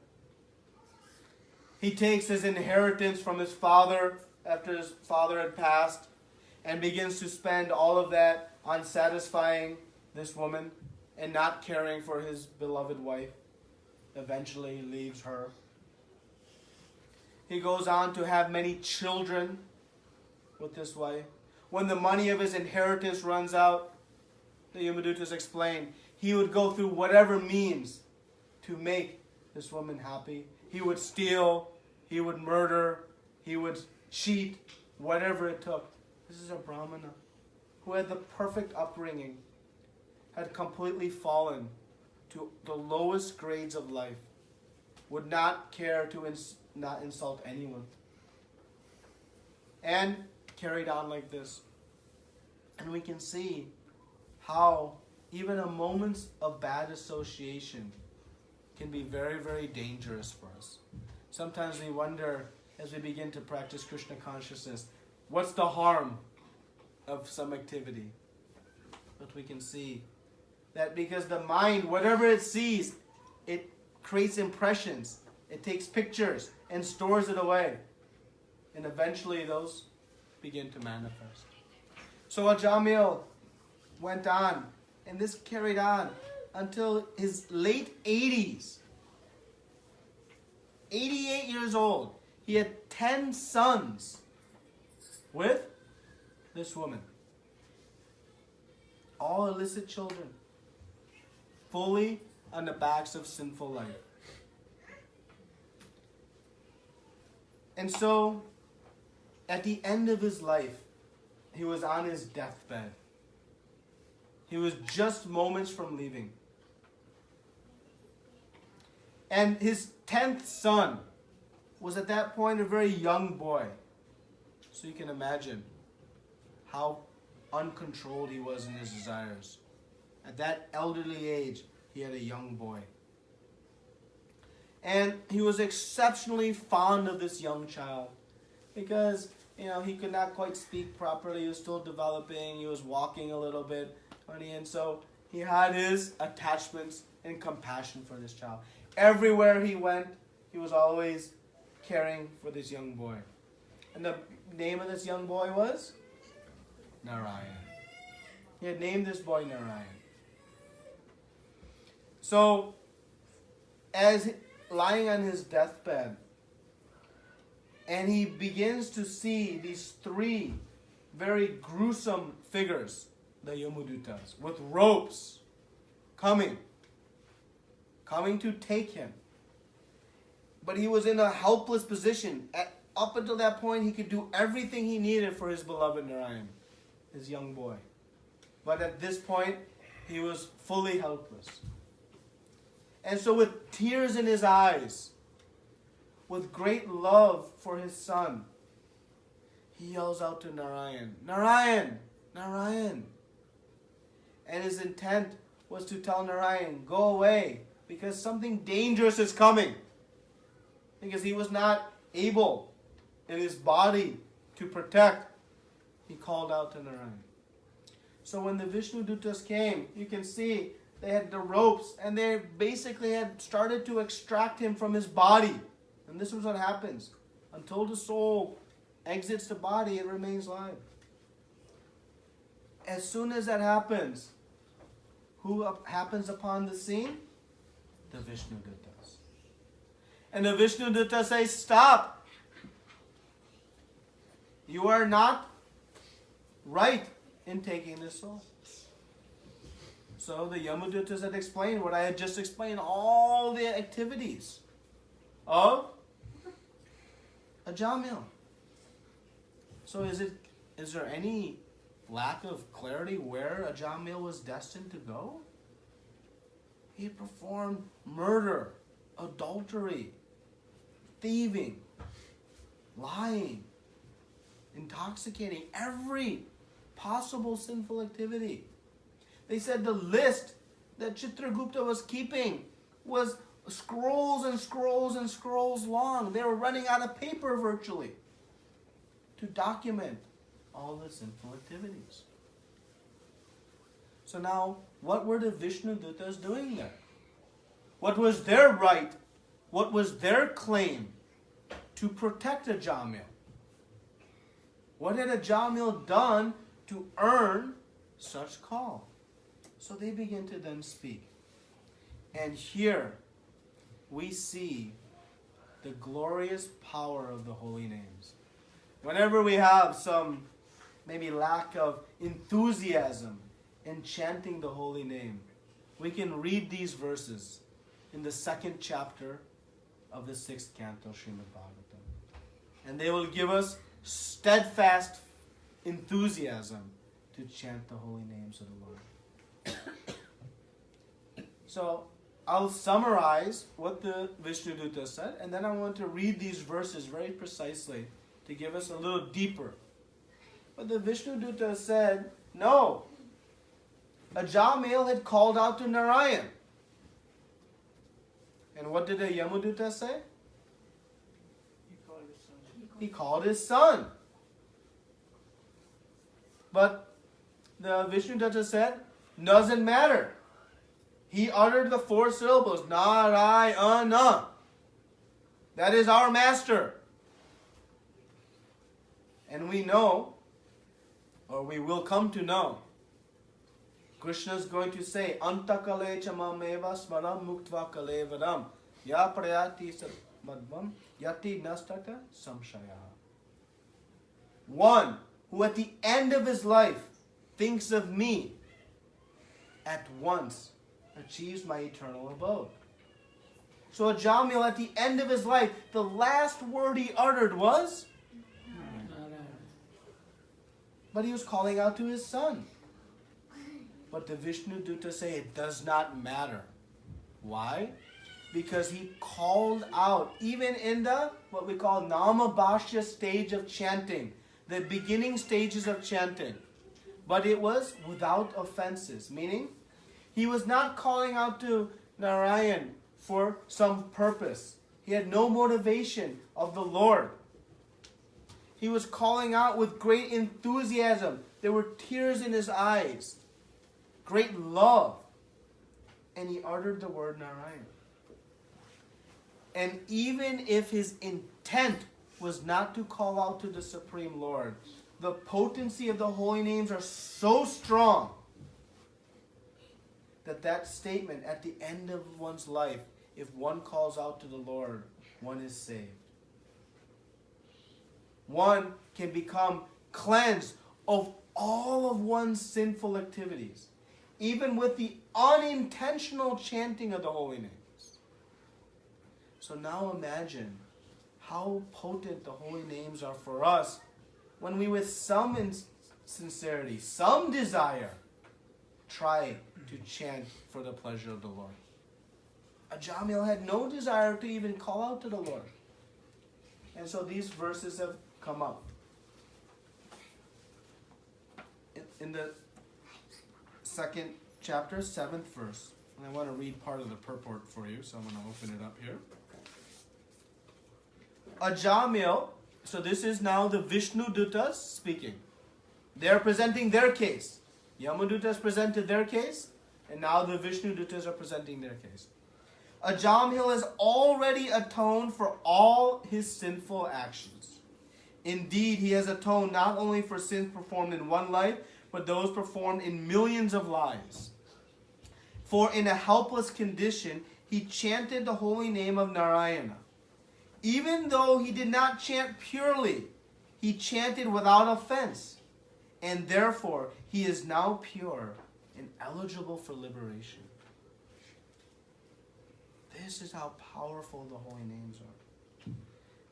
He takes his inheritance from his father after his father had passed and begins to spend all of that on satisfying this woman and not caring for his beloved wife. Eventually he leaves her. He goes on to have many children with this wife. When the money of his inheritance runs out, the Yamadutas explain, he would go through whatever means to make this woman happy. He would steal, he would murder, he would cheat, whatever it took. This is a Brahmana who had the perfect upbringing, had completely fallen to the lowest grades of life, would not care to not insult anyone, and carried on like this. And we can see how even a moment of bad association can be very, very dangerous for us. Sometimes we wonder, as we begin to practice Krishna consciousness, what's the harm of some activity? But we can see that because the mind, whatever it sees, it creates impressions. It takes pictures and stores it away. And eventually those begin to manifest. So Ajamila went on, and this carried on until his late 80s. 88 years old. He had 10 sons with this woman. All illicit children. Fully on the backs of sinful life. And so, at the end of his life, he was on his deathbed. He was just moments from leaving. And his 10th son was at that point a very young boy. So you can imagine how uncontrolled he was in his desires. At that elderly age, he had a young boy. And he was exceptionally fond of this young child because, he could not quite speak properly. He was still developing. He was walking a little bit. And so he had his attachments and compassion for this child. Everywhere he went, he was always caring for this young boy. And the name of this young boy was Narayan. He had named this boy Narayan. So, as lying on his deathbed, and he begins to see these 3 very gruesome figures, the Yamudutas, with ropes coming to take him. But he was in a helpless position. Up until that point, he could do everything he needed for his beloved Narayan, his young boy. But at this point, he was fully helpless. And so with tears in his eyes, with great love for his son, he yells out to Narayan, Narayan, Narayan. And his intent was to tell Narayan, go away, because something dangerous is coming. Because he was not able in his body to protect, he called out to Narayan. So when the Vishnu Dutas came, you can see they had the ropes and they basically had started to extract him from his body. And this is what happens. Until the soul exits the body, it remains alive. As soon as that happens, who happens upon the scene? The Vishnu Dutas. And the Vishnu Dutas say, stop. You are not right in taking this soul. So the Yamadutas had explained what I had just explained, all the activities of Ajamila. So is there any lack of clarity where Ajamila was destined to go? He performed murder, adultery, thieving, lying, intoxicating, every possible sinful activity. They said the list that Chitragupta was keeping was scrolls and scrolls and scrolls long. They were running out of paper virtually to document all the sinful activities. So now, what were the Vishnu Dutas doing there? What was their right? What was their claim to protect Ajamila? What had Ajamila done to earn such call? So they begin to then speak. And here we see the glorious power of the holy names. Whenever we have some maybe lack of enthusiasm in chanting the holy name, we can read these verses in the 2nd chapter of the 6th canto, Srimad Bhagavatam. And they will give us steadfast enthusiasm to chant the holy names of the Lord. So, I'll summarize what the Vishnu Dutta said, and then I want to read these verses very precisely to give us a little deeper. But the Vishnu Dutta said, no, Ajamila had called out to Narayan. And what did the Yamudutta say? He called his son. But the Vishnu Dutta said, doesn't matter. He uttered the 4 syllables, Narayana. That is our master. And we know, or we will come to know, Krishna is going to say, Antakale chamameva smaram muktva kalevaram ya prayati madvam yati nastata samshaya. 1. who at the end of his life thinks of me at once achieves my eternal abode. So Ajamila, at the end of his life, the last word he uttered was? But he was calling out to his son. But the Vishnu Dutta say it does not matter. Why? Because he called out, even in the, what we call Namabhashya stage of chanting, the beginning stages of chanting. But it was without offenses, meaning he was not calling out to Narayan for some purpose. He had no motivation of the Lord. He was calling out with great enthusiasm. There were tears in his eyes, great love. And he uttered the word Narayan. And even if his intent was not to call out to the Supreme Lord, the potency of the holy names are so strong that that statement at the end of one's life, if one calls out to the Lord, one is saved. One can become cleansed of all of one's sinful activities, even with the unintentional chanting of the holy names. So now imagine how potent the holy names are for us when we, with some sincerity, some desire, try to chant for the pleasure of the Lord. Ajamila had no desire to even call out to the Lord. And so these verses have come up. In the second chapter, 7th verse. And I want to read part of the purport for you, so I'm going to open it up here. Ajamil, so this is now the Vishnu Duttas speaking. They are presenting their case. Yamaduttas presented their case, and now the Vishnu Duttas are presenting their case. Ajamil has already atoned for all his sinful actions. Indeed, he has atoned not only for sins performed in one life, but those performed in millions of lives. For in a helpless condition, he chanted the holy name of Narayana. Even though he did not chant purely, he chanted without offense. And therefore, he is now pure and eligible for liberation. This is how powerful the holy names are.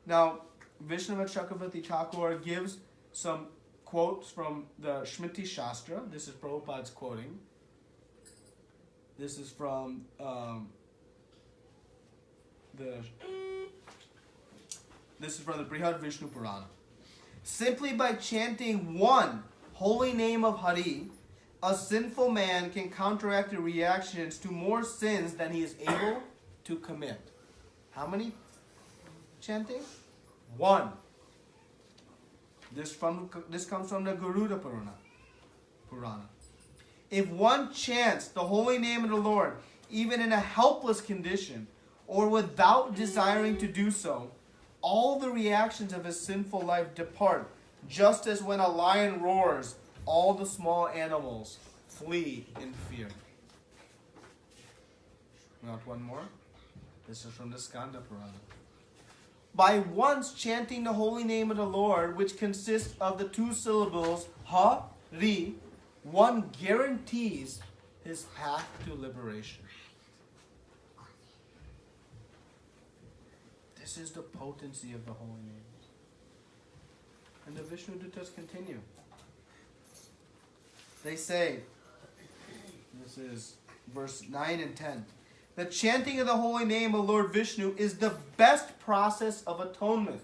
Now, Vishnava Chakravarti Thakur gives some quotes from the Shmriti Shastra. This is Prabhupada's quoting. This is from the Brihad Vishnu Purana. Simply by chanting one holy name of Hari, a sinful man can counteract the reactions to more sins than he is able to commit. How many chanting? One. This comes from the Garuda Purana. If one chants the holy name of the Lord, even in a helpless condition, or without desiring to do so, all the reactions of his sinful life depart, just as when a lion roars, all the small animals flee in fear. Not one more. This is from the Skanda Purana. By once chanting the holy name of the Lord, which consists of the two syllables Ha, Ri, one guarantees his path to liberation. This is the potency of the holy names. And the Vishnu Duttas continue. They say, this is verse 9 and 10, the chanting of the holy name of Lord Vishnu is the best process of atonement.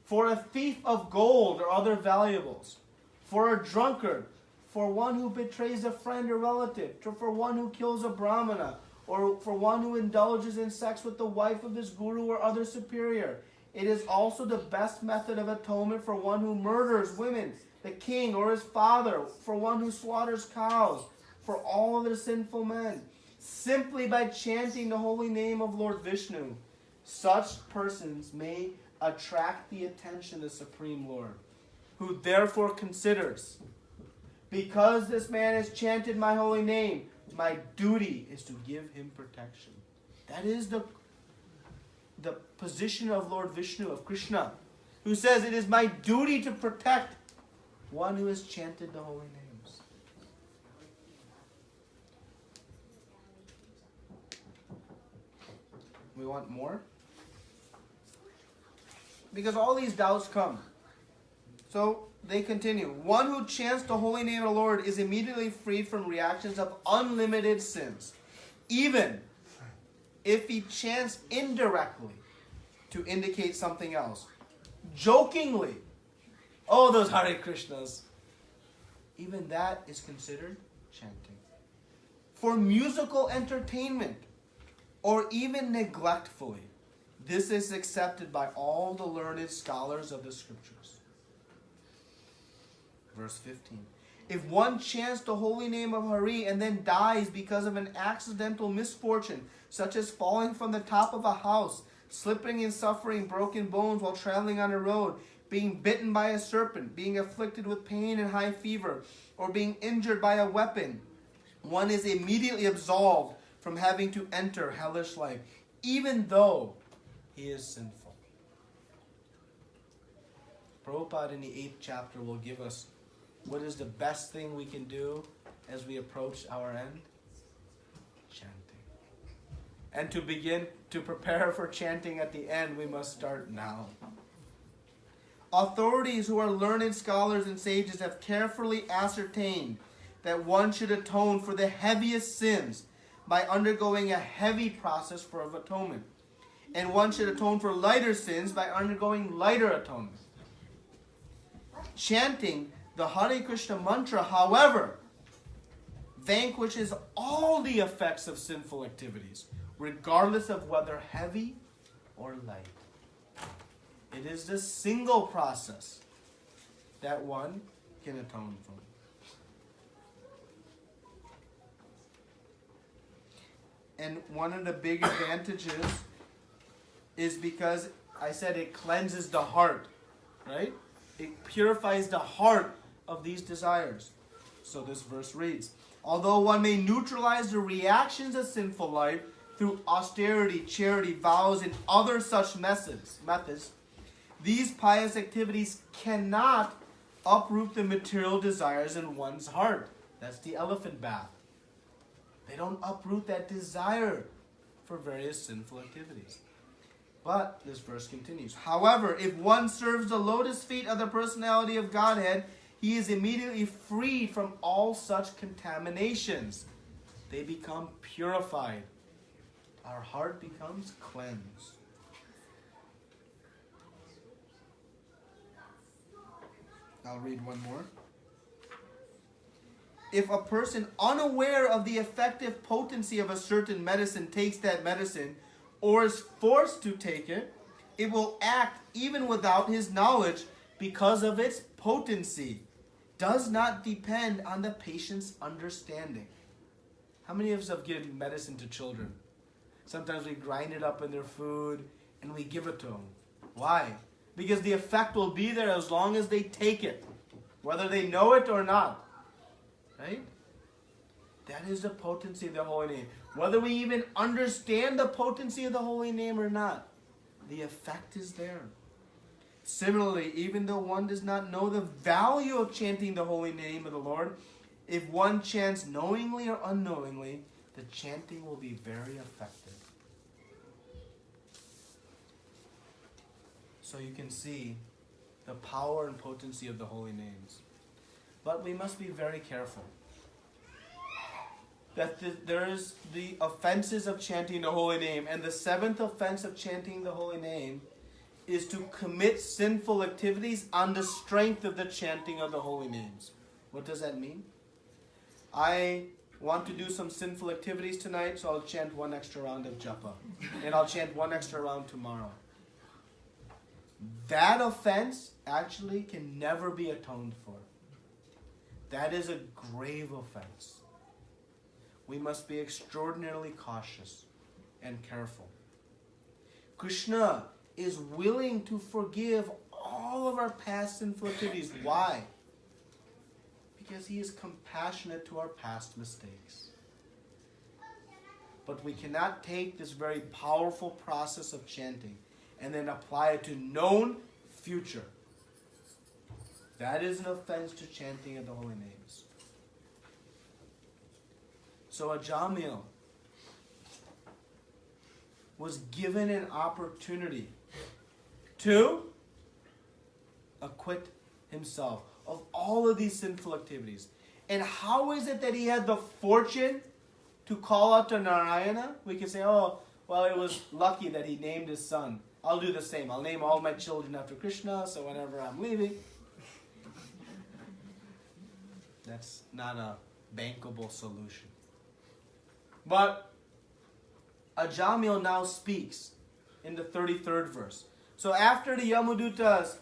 For a thief of gold or other valuables, for a drunkard, for one who betrays a friend or relative, for one who kills a brahmana, or for one who indulges in sex with the wife of his guru or other superior. It is also the best method of atonement for one who murders women, the king or his father, for one who slaughters cows, for all other sinful men. Simply by chanting the holy name of Lord Vishnu, such persons may attract the attention of the Supreme Lord, who therefore considers, because this man has chanted my holy name, my duty is to give him protection. That is the position of Lord Vishnu, of Krishna, who says it is my duty to protect One who has chanted the holy names. We want more? Because all these doubts come. So they continue. One who chants the holy name of the Lord is immediately freed from reactions of unlimited sins. Even if he chants indirectly to indicate something else. Jokingly. Oh, those Hare Krishnas. Even that is considered chanting. For musical entertainment, or even neglectfully, this is accepted by all the learned scholars of the scriptures. Verse 15. If one chants the holy name of Hari and then dies because of an accidental misfortune, such as falling from the top of a house, slipping and suffering broken bones while traveling on a road, being bitten by a serpent, being afflicted with pain and high fever, or being injured by a weapon, one is immediately absolved from having to enter hellish life, even though he is sinful. Prabhupada in the 8th chapter will give us what is the best thing we can do as we approach our end? Chanting. And to begin to prepare for chanting at the end, we must start now. Authorities who are learned scholars and sages have carefully ascertained that one should atone for the heaviest sins by undergoing a heavy process of atonement. And one should atone for lighter sins by undergoing lighter atonement. Chanting the Hare Krishna mantra, however, vanquishes all the effects of sinful activities, regardless of whether heavy or light. It is this single process that one can atone from. And one of the big advantages is because I said it cleanses the heart, right? It purifies the heart of these desires. So this verse reads, although one may neutralize the reactions of sinful life through austerity, charity, vows, and other such methods, these pious activities cannot uproot the material desires in one's heart. That's the elephant bath. They don't uproot that desire for various sinful activities. But this verse continues. However, if one serves the lotus feet of the personality of Godhead, he is immediately freed from all such contaminations. They become purified. Our heart becomes cleansed. I'll read one more. If a person unaware of the effective potency of a certain medicine takes that medicine, or is forced to take it, it will act even without his knowledge because of its potency. Does not depend on the patient's understanding. How many of us have given medicine to children? Sometimes we grind it up in their food and we give it to them. Why? Because the effect will be there as long as they take it, whether they know it or not. Right? That is the potency of the holy name. Whether we even understand the potency of the holy name or not, the effect is there. Similarly, even though one does not know the value of chanting the holy name of the Lord, if one chants knowingly or unknowingly, the chanting will be very effective. So you can see the power and potency of the holy names. But we must be very careful. That there is the offenses of chanting the holy name. And the 7th offense of chanting the holy name is to commit sinful activities on the strength of the chanting of the holy names. What does that mean? I want to do some sinful activities tonight, so I'll chant one extra round of japa. And I'll chant one extra round tomorrow. That offense actually can never be atoned for. That is a grave offense. We must be extraordinarily cautious and careful. Krishna is willing to forgive all of our past sinful activities. Why? Because he is compassionate to our past mistakes. But we cannot take this very powerful process of chanting and then apply it to known future. That is an offense to chanting of the holy names. So Ajamila was given an opportunity to acquit himself of all of these sinful activities. And how is it that he had the fortune to call out to Narayana? We can say, oh, well, it was lucky that he named his son. I'll do the same. I'll name all my children after Krishna, so whenever I'm leaving. That's not a bankable solution. But Ajamila now speaks in the 33rd verse. So after the Yamudutas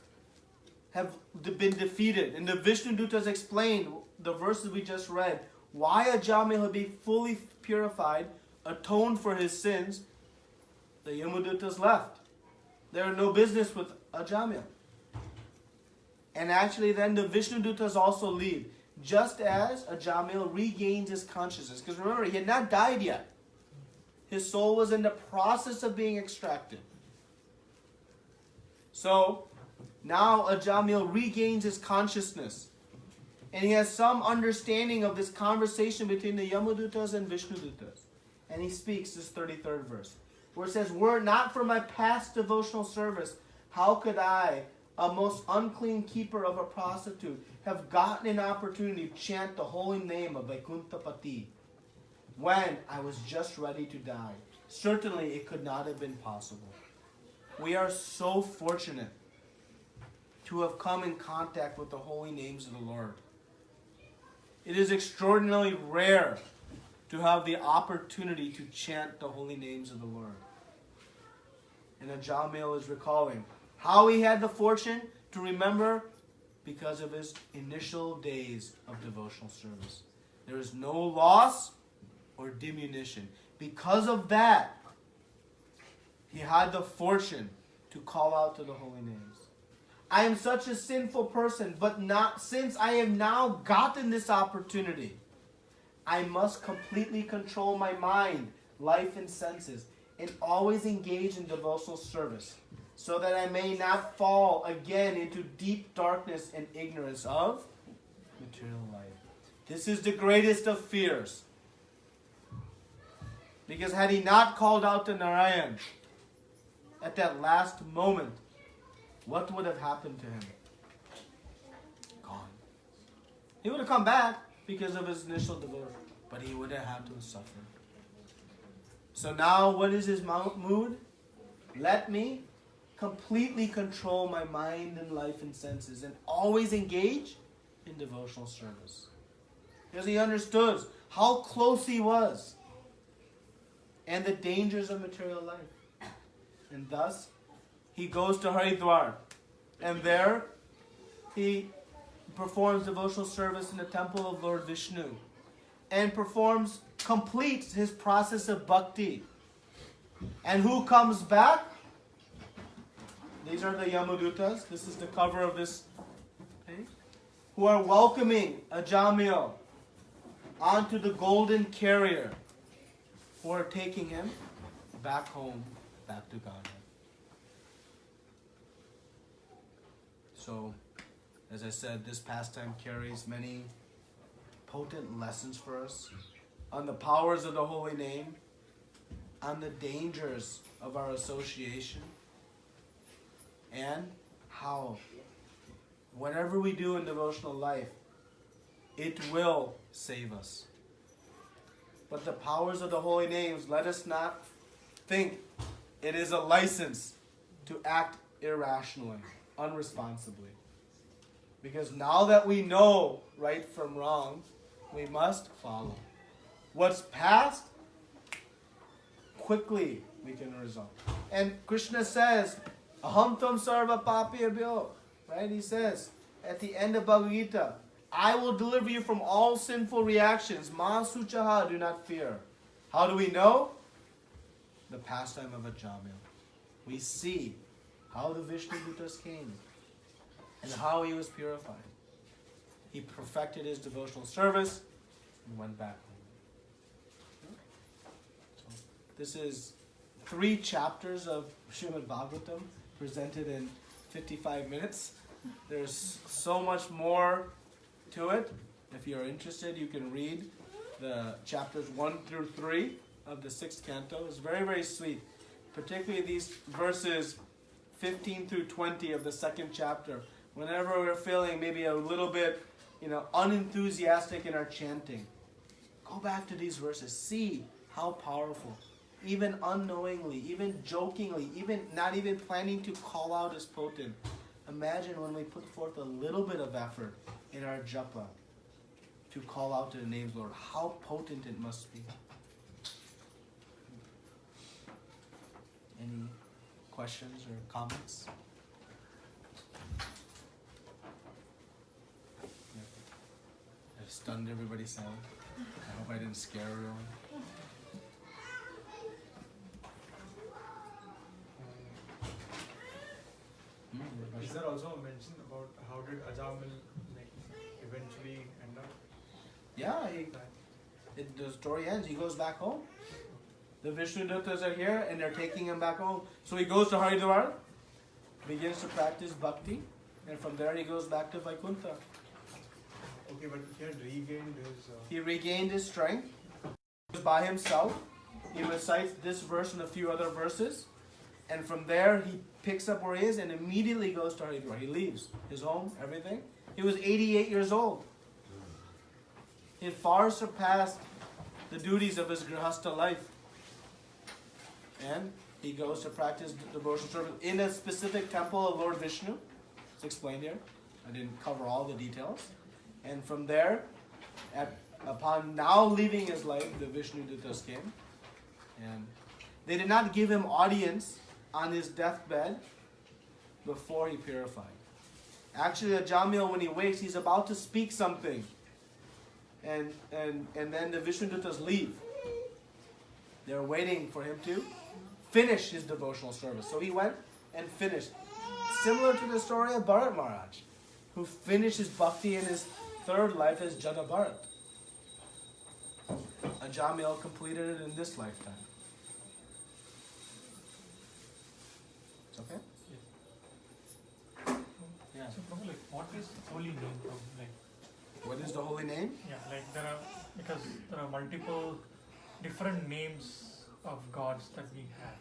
have been defeated, and the Vishnudutas explained the verses we just read, why Ajamila be fully purified, atoned for his sins, the Yamudutas left. They had no business with Ajamila. And actually then the Vishnudutas also leave, just as Ajamila regains his consciousness. Because remember, he had not died yet. His soul was in the process of being extracted. So now Ajamila regains his consciousness. And he has some understanding of this conversation between the Yamudutas and Vishnudutas. And he speaks this 33rd verse, where it says, were it not for my past devotional service, how could I, a most unclean keeper of a prostitute, have gotten an opportunity to chant the holy name of Vaikuntapati when I was just ready to die? Certainly it could not have been possible. We are so fortunate to have come in contact with the holy names of the Lord. It is extraordinarily rare to have the opportunity to chant the holy names of the Lord. And Ajamila is recalling how he had the fortune to remember because of his initial days of devotional service. There is no loss or diminution. Because of that, he had the fortune to call out to the holy names. I am such a sinful person, but not since I have now gotten this opportunity, I must completely control my mind, life, and senses, and always engage in devotional service, so that I may not fall again into deep darkness and ignorance of material life. This is the greatest of fears. Because had he not called out to Narayan at that last moment, what would have happened to him? Gone. He would have come back because of his initial devotion, but he would have had to suffer. So now what is his mood? Let me completely control my mind and life and senses and always engage in devotional service. Because he understood how close he was and the dangers of material life. And thus, he goes to Haridwar, and there he performs devotional service in the temple of Lord Vishnu and completes his process of bhakti. And who comes back? These are the Yamudutas. This is the cover of this page. Who are welcoming Ajamila onto the golden carrier, who are taking him back home, back to Godhead. So, as I said, this pastime carries many potent lessons for us on the powers of the holy name, on the dangers of our association, and how whatever we do in devotional life, it will save us. But the powers of the holy names, let us not think it is a license to act irrationally, unresponsibly. Because now that we know right from wrong, we must follow. What's past, quickly we can resolve. And Krishna says, Aham tam sarva papyabhyo. Right? He says at the end of Bhagavad Gita, I will deliver you from all sinful reactions. Ma suchaha, do not fear. How do we know? The pastime of Ajamila. We see how the Vishnudutas came and how he was purified. He perfected his devotional service and went back home. So, this is 3 chapters of Srimad Bhagavatam presented in 55 minutes. There's so much more to it. If you're interested, you can read the chapters 1 through 3 of the 6th canto. It's very, very sweet. Particularly these verses 15 through 20 of the 2nd chapter. Whenever we're feeling maybe a little bit, unenthusiastic in our chanting, go back to these verses. See how powerful. Even unknowingly, even jokingly, even not even planning to call out as potent. Imagine when we put forth a little bit of effort in our japa to call out to the names, Lord, how potent it must be. Any questions or comments? I've stunned everybody's sound. I hope I didn't scare everyone. Is there also a mention about how did Ajamila eventually end up? Yeah, the story ends. He goes back home. The Vishnu Duttas are here and they're taking him back home. So he goes to Haridwar, begins to practice bhakti, and from there he goes back to Vaikuntha. Okay, but he had regained his... He regained his strength. He was by himself. He recites this verse and a few other verses. And from there he picks up where he is and immediately goes to Haridwar. He leaves his home, everything. He was 88 years old. He had far surpassed the duties of his grihastha life. And he goes to practice devotional service in a specific temple of Lord Vishnu. It's explained here. I didn't cover all the details. And from there, upon now leaving his life, the Vishnu Duttas came. And they did not give him audience on his deathbed before he purified. Actually, Ajamila, when he wakes, he's about to speak something. And then the Vishnu Duttas leave. They're waiting for him to finish his devotional service. So he went and finished. Similar to the story of Bharat Maharaj, who finished his bhakti in his 3rd life as Jada Bharat. Ajamila completed it in this lifetime. It's okay? Yeah. So, Prabhu, like, what is holy name, Prabhu? Like, What is the holy name? yeah, like because there are multiple different names of gods that we have,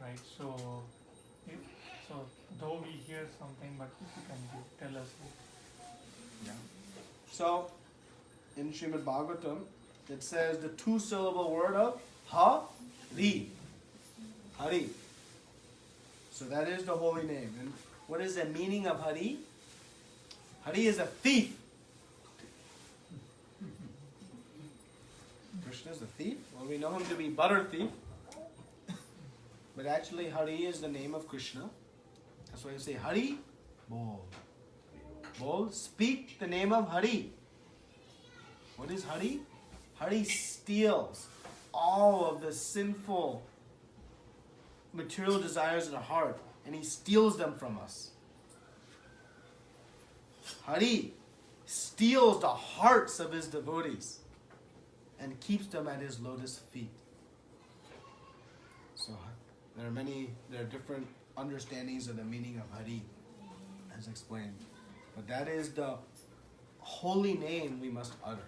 right? So, though we hear something, but if you can tell us. Yeah. So, in Srimad Bhagavatam, it says the 2-syllable word of Hari. Hari. So that is the holy name. And what is the meaning of Hari? Hari is a thief. Krishna is a thief. Well, we know him to be butter thief. But actually, Hari is the name of Krishna. That's why you say Hari, bol. Bol, speak the name of Hari. What is Hari? Hari steals all of the sinful material desires in our heart, and he steals them from us. Hari steals the hearts of his devotees and keeps them at his lotus feet. So there are different understandings of the meaning of Hari, as explained. But that is the holy name we must utter.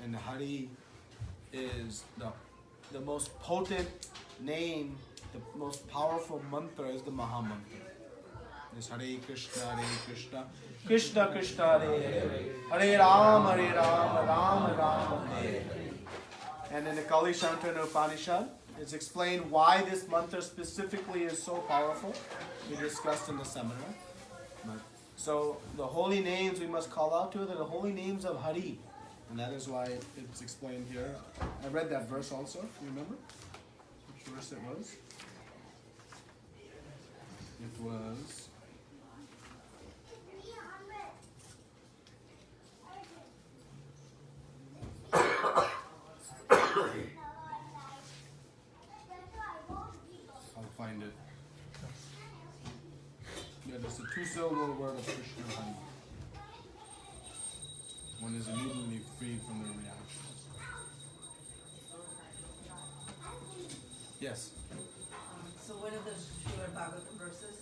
And Hari is the most potent name, the most powerful mantra is the Maha Mantra. It's Hare Krishna, Krishna Krishna, Hare Hare, Hare Rama, Rama Rama, Hare Hare. And in the Kali Shantana Upanishad, it's explained why this mantra specifically is so powerful. We discussed in the seminar. So the holy names we must call out to are the holy names of Hari. And that is why it's explained here. I read that verse also, you remember? Which verse it was? It was... I'll find it. Yeah, there's a 2-syllable word of Krishna Hari. One is immediately freed from their reactions. Yes. So one of the Srimad Bhagavatam verses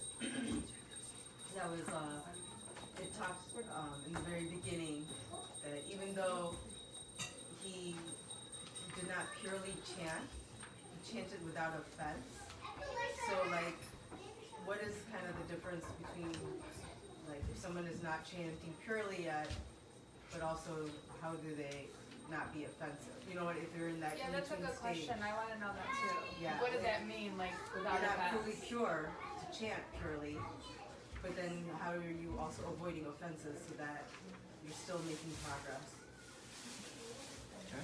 that was talked in the very beginning that even though he did not purely chant, he chanted without offense. So like, what is kind of the difference between like if someone is not chanting purely yet, but also how do they not be offensive? You know, if they're in that Yeah, that's a in-between good stage. question. I want to know that too. Yeah. What does that mean, like without You're not offense? fully pure to chant purely, but then how are you also avoiding offenses so that you're still making progress? Okay.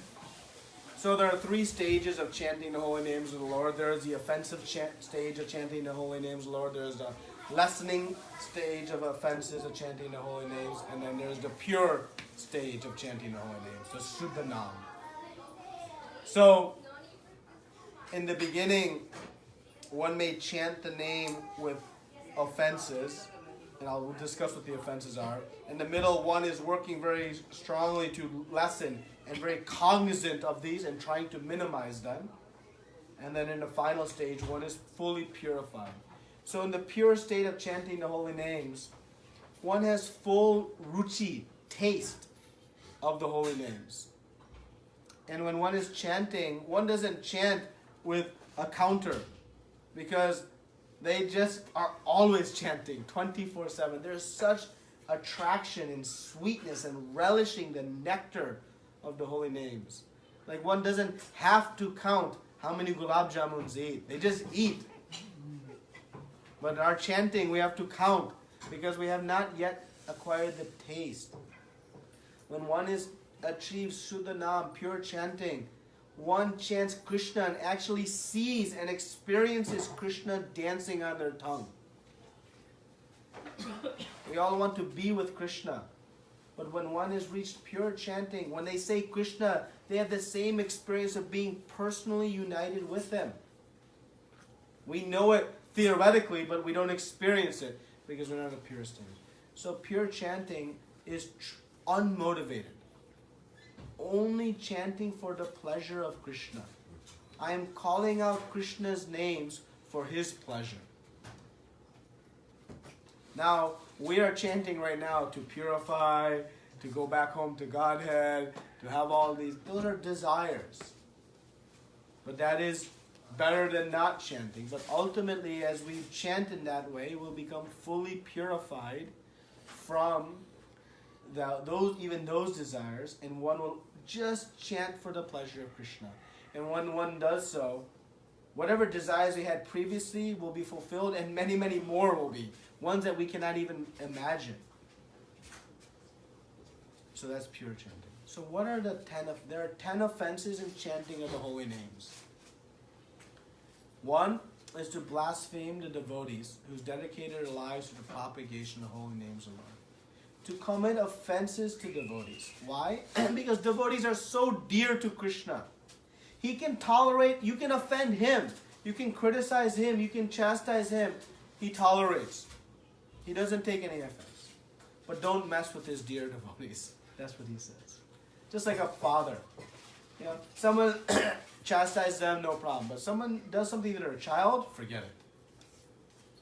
So there are 3 stages of chanting the holy names of the Lord. There is the offensive stage of chanting the holy names of the Lord. There is the lessening stage of offenses of chanting the holy names. And then there's the pure stage of chanting the holy names, the Shuddhanam. So, in the beginning, one may chant the name with offenses, and I'll discuss what the offenses are. In the middle, one is working very strongly to lessen and very cognizant of these and trying to minimize them. And then in the final stage, one is fully purified. So in the pure state of chanting the holy names, one has full ruchi, taste of the holy names. And when one is chanting, one doesn't chant with a counter, because they just are always chanting 24/7. There's such attraction and sweetness and relishing the nectar of the holy names. Like one doesn't have to count how many gulab jamuns they eat. They just eat. But our chanting, we have to count because we have not yet acquired the taste. When one is achieves Shuddhanam, pure chanting, one chants Krishna and actually sees and experiences Krishna dancing on their tongue. We all want to be with Krishna. But when one has reached pure chanting, when they say Krishna, they have the same experience of being personally united with Him. We know it theoretically, but we don't experience it because we're not a pure state. So pure chanting is unmotivated. Only chanting for the pleasure of Krishna. I am calling out Krishna's names for His pleasure. Now, we are chanting right now to purify, to go back home to Godhead, to have all these. Those are desires. But that is better than not chanting. But ultimately, as we chant in that way, we'll become fully purified from those desires, and one will just chant for the pleasure of Krishna. And when one does so, whatever desires we had previously will be fulfilled, and many, many more will be. Ones that we cannot even imagine. So that's pure chanting. So what are the 10? There are 10 offenses in chanting of the holy names. One is to blaspheme the devotees who's dedicated their lives to the propagation of the holy names of the Lord. To commit offenses to devotees. Why? Because devotees are so dear to Krishna. He can tolerate, you can offend Him. You can criticize Him, you can chastise Him. He tolerates. He doesn't take any offense. But don't mess with His dear devotees. That's what He says. Just like a father. You know, someone chastises them, no problem. But someone does something to their child, forget it.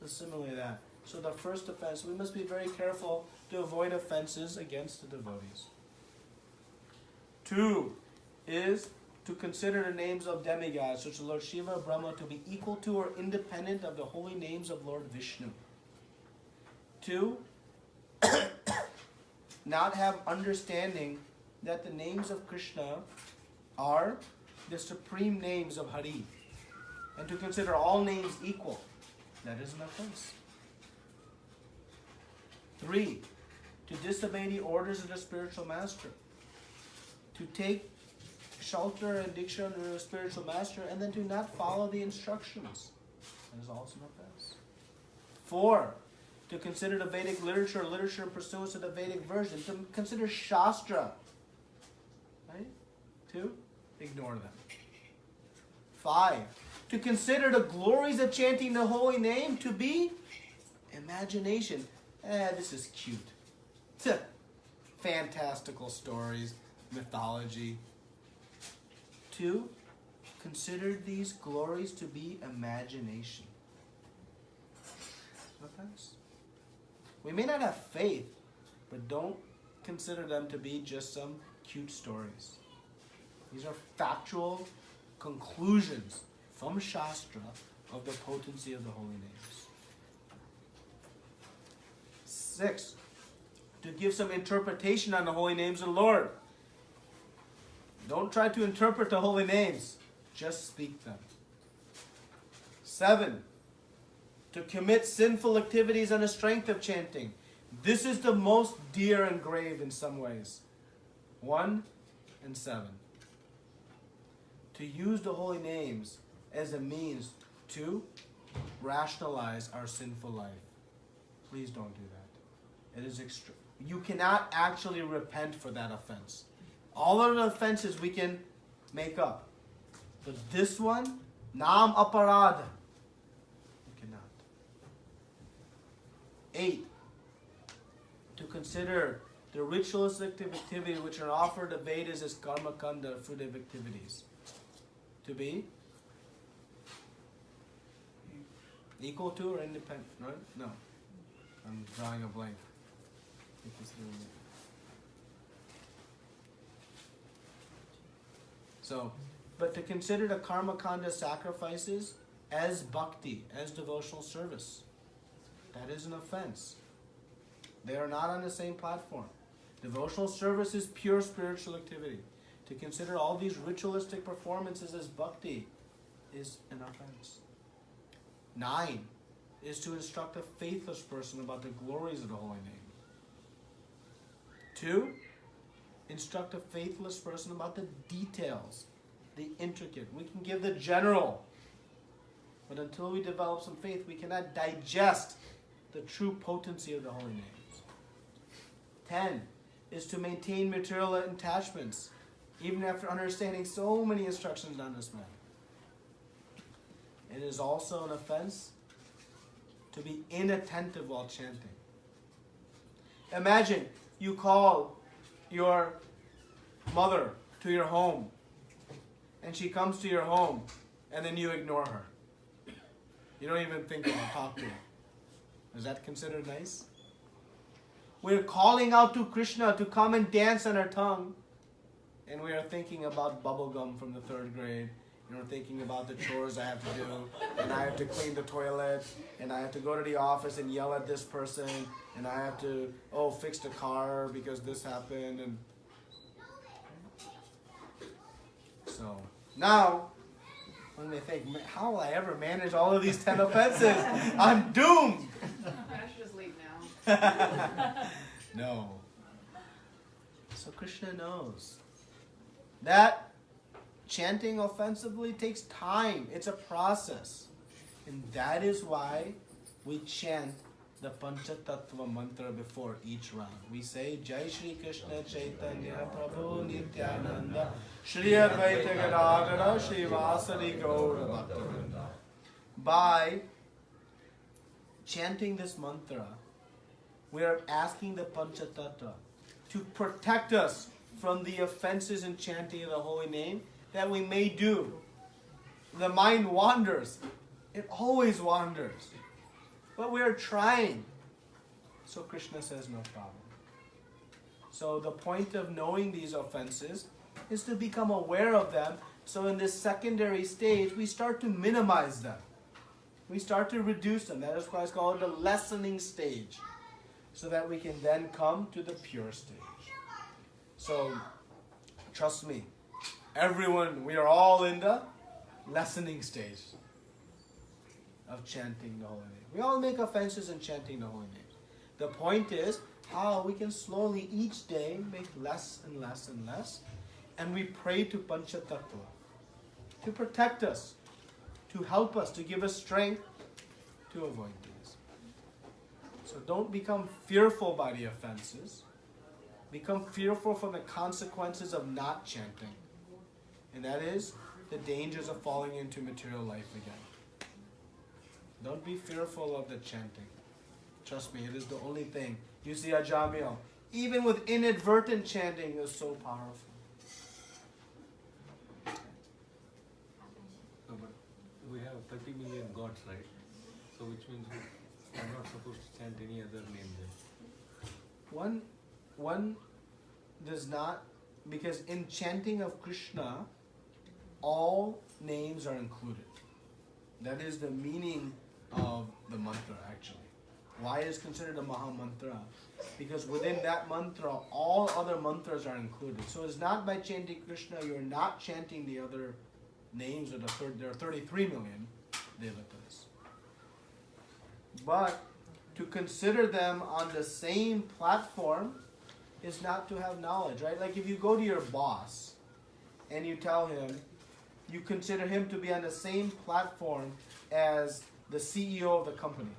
So similarly that. So the first offense, we must be very careful to avoid offenses against the devotees. 2 is to consider the names of demigods, such as Lord Shiva, Brahma, to be equal to or independent of the holy names of Lord Vishnu. 2, not have understanding that the names of Krishna are the supreme names of Hari, and to consider all names equal. That is an offense. 3, to disobey the orders of the spiritual master. To take shelter and diksha under the spiritual master and then to not follow the instructions. That is also an offense. 4, to consider the Vedic literature in pursuance of the Vedic version. To consider Shastra. Right? 2, ignore them. 5, to consider the glories of chanting the holy name to be imagination. This is cute. Fantastical stories, mythology. 2, consider these glories to be imagination. Offense. We may not have faith, But don't consider them to be just some cute stories. These are factual conclusions from Shastra of the potency of the holy names. 6. To give some interpretation on the holy names of the Lord. Don't try to interpret the holy names. Just speak them. 7. To commit sinful activities on the strength of chanting. This is the most dear and grave in some ways. 1 and 7. To use the holy names as a means to rationalize our sinful life. Please don't do that. It is you cannot actually repent for that offense. All other offenses we can make up. But this one, nam aparadha, you cannot. 8. To consider the ritualistic activities which are offered to Vedas as karma kanda, fruitive activities, to be equal to or independent, right? No. I'm drawing a blank. So, but to consider the karma kanda sacrifices as bhakti, as devotional service, that is an offense. They are not on the same platform. Devotional service is pure spiritual activity. To consider all these ritualistic performances as bhakti is an offense. 9 is to instruct a faithless person about the glories of the holy name. 2, instruct a faithless person about the details, the intricate. We can give the general, but until we develop some faith, we cannot digest the true potency of the holy names. 10 is to maintain material attachments, even after understanding so many instructions on this matter. It is also an offense to be inattentive while chanting. Imagine you call your mother to your home, and she comes to your home, and then you ignore her. You don't even think about talking to her. Is that considered nice? We're calling out to Krishna to come and dance on our tongue, and we are thinking about bubblegum from the 3rd grade. And we're thinking about the chores I have to do, and I have to clean the toilet, and I have to go to the office and yell at this person, and I have to, fix the car because this happened. And so now, when they think, how will I ever manage all of these 10 offenses? I'm doomed! I should just leave now. No. So Krishna knows that chanting offensively takes time. It's a process. And that is why we chant the Panchatattva mantra before each round. We say, Jai Shri Krishna Chaitanya Prabhu Nityananda Shri Advaita Gadadara Shri Vasari Gaura Bhaktivinoda. By chanting this mantra, we are asking the Panchatattva to protect us from the offenses in chanting of the holy name that we may do. The mind wanders. It always wanders. But we are trying. So Krishna says no problem. So the point of knowing these offenses is to become aware of them. So in this secondary stage, we start to minimize them. We start to reduce them. That is why it's called the lessening stage. So that we can then come to the pure stage. So, trust me. Everyone, we are all in the lessening stage of chanting the holy name. We all make offenses in chanting the holy name. The point is how we can slowly each day make less and less and less. And we pray to Panchatattva to protect us, to help us, to give us strength to avoid these. So don't become fearful by the offenses. Become fearful from the consequences of not chanting. And that is the dangers of falling into material life again. Don't be fearful of the chanting. Trust me, it is the only thing. You see Ajamila, even with inadvertent chanting, is so powerful. No, but we have 30 million gods, right? So which means we are not supposed to chant any other name then. One one does not, because in chanting of Krishna, all names are included. That is the meaning of the mantra actually. Why is it considered a Maha Mantra? Because within that mantra, all other mantras are included. So it's not by chanting Krishna, you're not chanting the other names of there are 33 million devatas. But to consider them on the same platform is not to have knowledge, right? Like if you go to your boss and you tell him, you consider him to be on the same platform as the CEO of the company.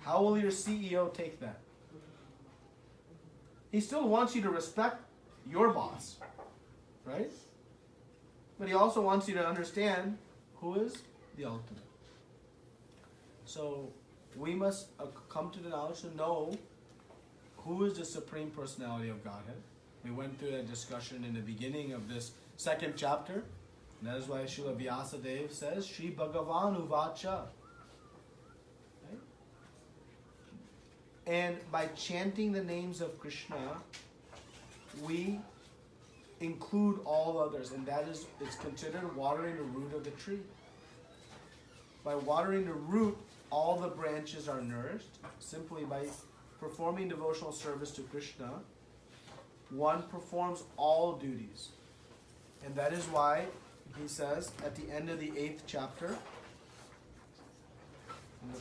How will your CEO take that? He still wants you to respect your boss, right? But he also wants you to understand who is the ultimate. So we must come to the knowledge to know who is the Supreme Personality of Godhead. We went through that discussion in the beginning of this second chapter. And that is why Srila Vyasadeva says, Shri Bhagavan Uvacha. Right? And by chanting the names of Krishna, we include all others. And that is, it's considered watering the root of the tree. By watering the root, all the branches are nourished. Simply by performing devotional service to Krishna, one performs all duties. And that is why he says at the end of the 8th chapter, in the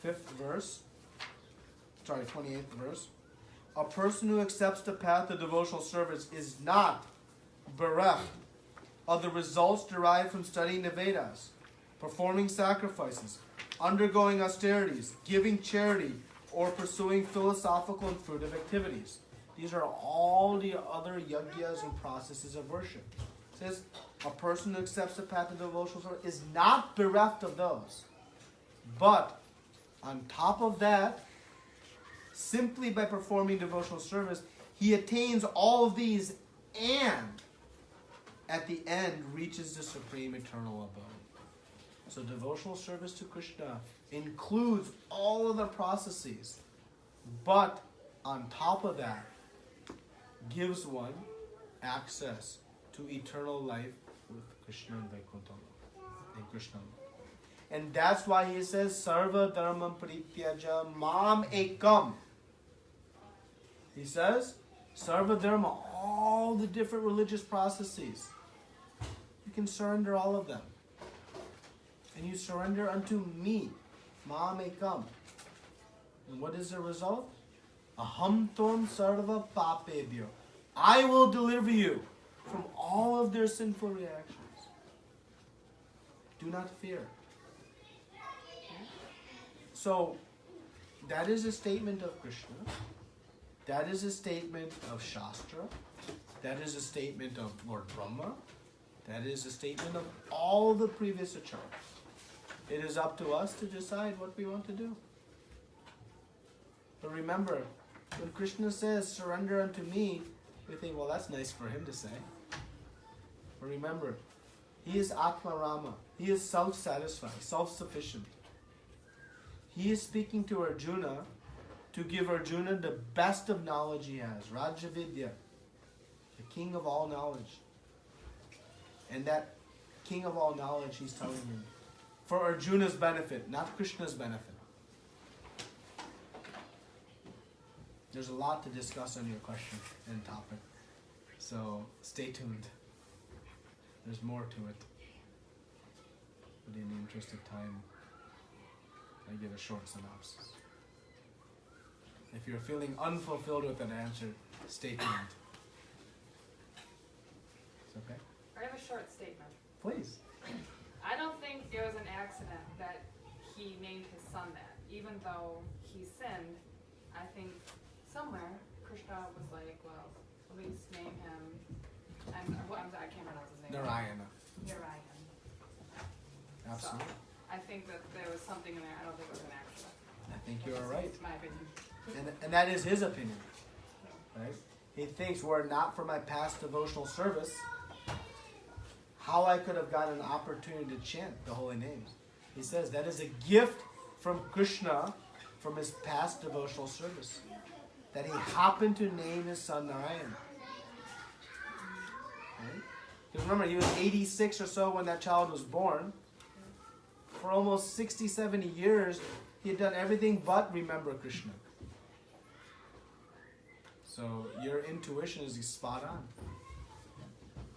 35th verse, 28th verse, a person who accepts the path of devotional service is not bereft of the results derived from studying the Vedas, performing sacrifices, undergoing austerities, giving charity, or pursuing philosophical and fruitive activities. These are all the other yajnas and processes of worship. It says, a person who accepts the path of devotional service is not bereft of those. But on top of that, simply by performing devotional service, he attains all of these and at the end reaches the supreme eternal abode. So devotional service to Krishna includes all of the processes, but on top of that, gives one access to eternal life with Krishna and Vaikuntha and Krishna. And that's why he says, Sarva Dharmam Parityaja Mam Ekam. He says, Sarva Dharma, all the different religious processes. You can surrender all of them. And you surrender unto me, Mam Ekam. And what is the result? Aham Tom Sarva Papebhyo. I will deliver you from all of their sinful reactions. Do not fear. So, that is a statement of Krishna. That is a statement of Shastra. That is a statement of Lord Brahma. That is a statement of all the previous acharyas. It is up to us to decide what we want to do. But remember, when Krishna says, surrender unto me, we think, well, that's nice for him to say. But remember, he is Atma Rama. He is self-satisfied, self-sufficient. He is speaking to Arjuna to give Arjuna the best of knowledge he has. Rajavidya, the king of all knowledge. And that king of all knowledge, he's telling him, for Arjuna's benefit, not Krishna's benefit. There's a lot to discuss on your question and topic. So stay tuned. There's more to it. But in the interest of time, I give a short synopsis. If you're feeling unfulfilled with an answer, stay tuned. It's okay? I have a short statement. Please. I don't think it was an accident that he named his son that. Even though he sinned, I think somewhere Krishna was like, well, at least name him, I can't pronounce his name. Narayana. Narayan. Absolutely. So, I think that there was something in there. I don't think it was an accident. I think you are right. That's my opinion. And that is his opinion. Right? He thinks, were it not for my past devotional service, how I could have gotten an opportunity to chant the holy names. He says that is a gift from Krishna from his past devotional service that he happened to name his son Narayan. Right? Because remember, he was 86 or so when that child was born. For almost 60, 70 years, he had done everything but remember Krishna. So your intuition is spot on.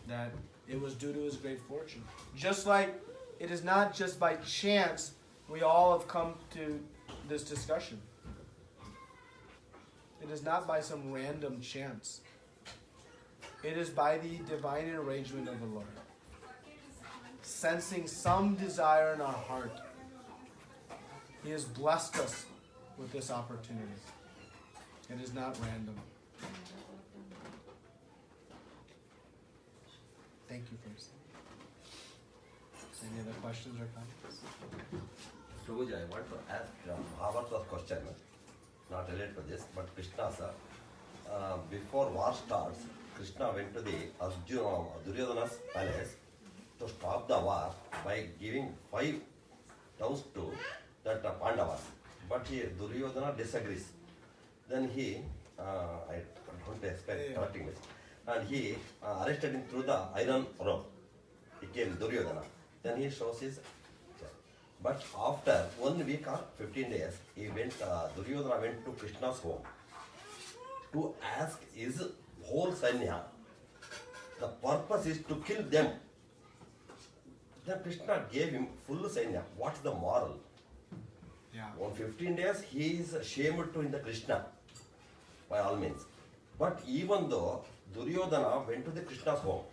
That it was due to his great fortune. Just like it is not just by chance we all have come to this discussion. It is not by some random chance. It is by the divine arrangement of the Lord. Sensing some desire in our heart, He has blessed us with this opportunity. It is not random. Thank you for listening. Any other questions or comments? Prabhuji, I want to ask Bhagavatam's question, not related to this, but Krishna sir. Before war starts, Krishna went to the Duryodhana's palace to stop the war by giving 5 towns to that Pandavas. But Duryodhana disagrees. Then he, I don't expect correcting this, and he arrested him through the iron rope. He came Duryodhana. Then he shows his. But after 1 week or 15 days, he went. Duryodhana went to Krishna's home to ask his whole Sanya. The purpose is to kill them. Then Krishna gave him full Sanya. What's the moral? Yeah. On 15 days, he is ashamed to in the Krishna, by all means. But even though Duryodhana went to the Krishna's home,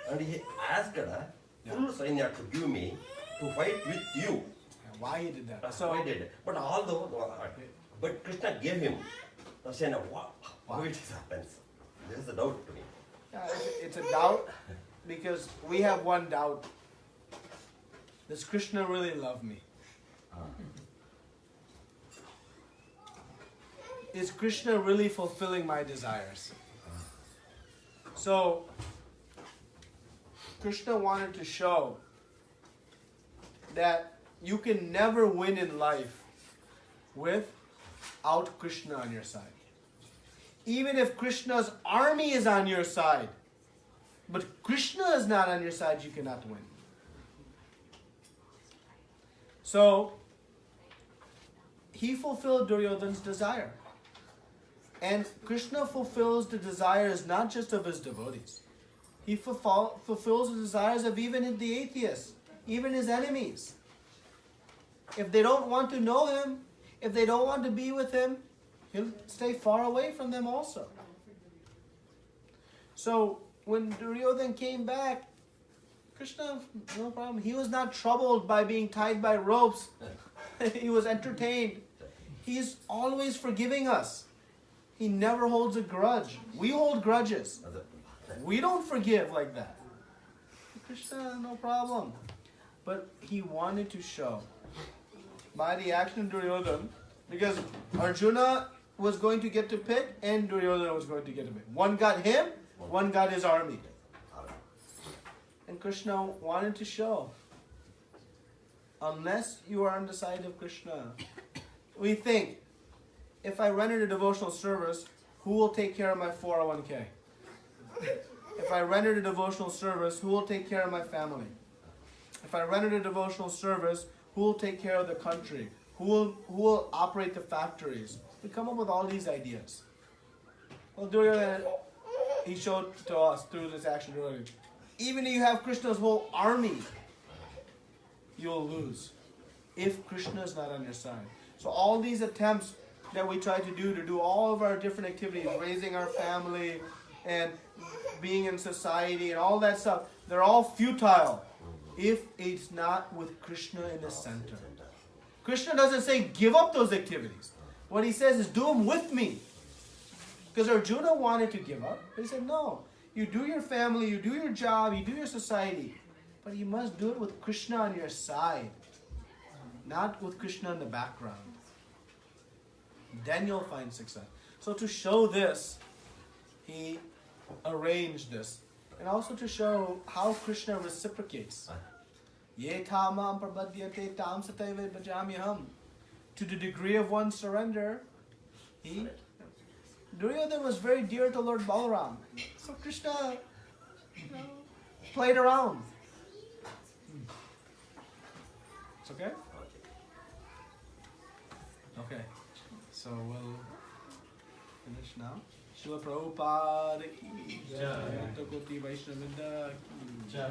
and he asked full Sanya to give me to fight with you. Why he did that? So I did. But although, but Krishna gave him the Sanya. How it happens? There is a doubt to me. Yeah, it's a doubt because we have one doubt. Does Krishna really love me? Is Krishna really fulfilling my desires? So, Krishna wanted to show that you can never win in life without Krishna on your side. Even if Krishna's army is on your side, but Krishna is not on your side, you cannot win. So, he fulfilled Duryodhana's desire. And Krishna fulfills the desires not just of his devotees. He fulfills the desires of even the atheists, even his enemies. If they don't want to know him, if they don't want to be with him, he'll stay far away from them also. So, when Duryodhana came back, Krishna, no problem. He was not troubled by being tied by ropes. He was entertained. He's always forgiving us. He never holds a grudge. We hold grudges. We don't forgive like that. Krishna, no problem. But he wanted to show by the action of Duryodhana, because Arjuna was going to get to pick and Duryodhana was going to get to pick. One got him, one got his army. And Krishna wanted to show, unless you are on the side of Krishna, we think, if I render a devotional service, who will take care of my 401k? If I render a devotional service, who will take care of my family? If I render a devotional service, who will take care of the country? Who will operate the factories? We come up with all these ideas. Well, Duryodhana, he showed to us through this action, even if you have Krishna's whole army, you'll lose if Krishna is not on your side. So all these attempts that we try to do all of our different activities, raising our family and being in society and all that stuff, they're all futile if it's not with Krishna in the center. Krishna doesn't say give up those activities. What he says is do them with me. Because Arjuna wanted to give up, but he said no. You do your family, you do your job, you do your society, but you must do it with Krishna on your side, not with Krishna in the background. Then you'll find success. So to show this, he arranged this. And also to show how Krishna reciprocates. Ye tamam prabhadyate tam sataive bhajamyaham. to the degree of one's surrender, Duryodhana was very dear to Lord Balaram. So Krishna played around. It's okay? Okay. So we'll finish now. Srila Prabhupada ki jai. Koti Vaishnavida ki jai.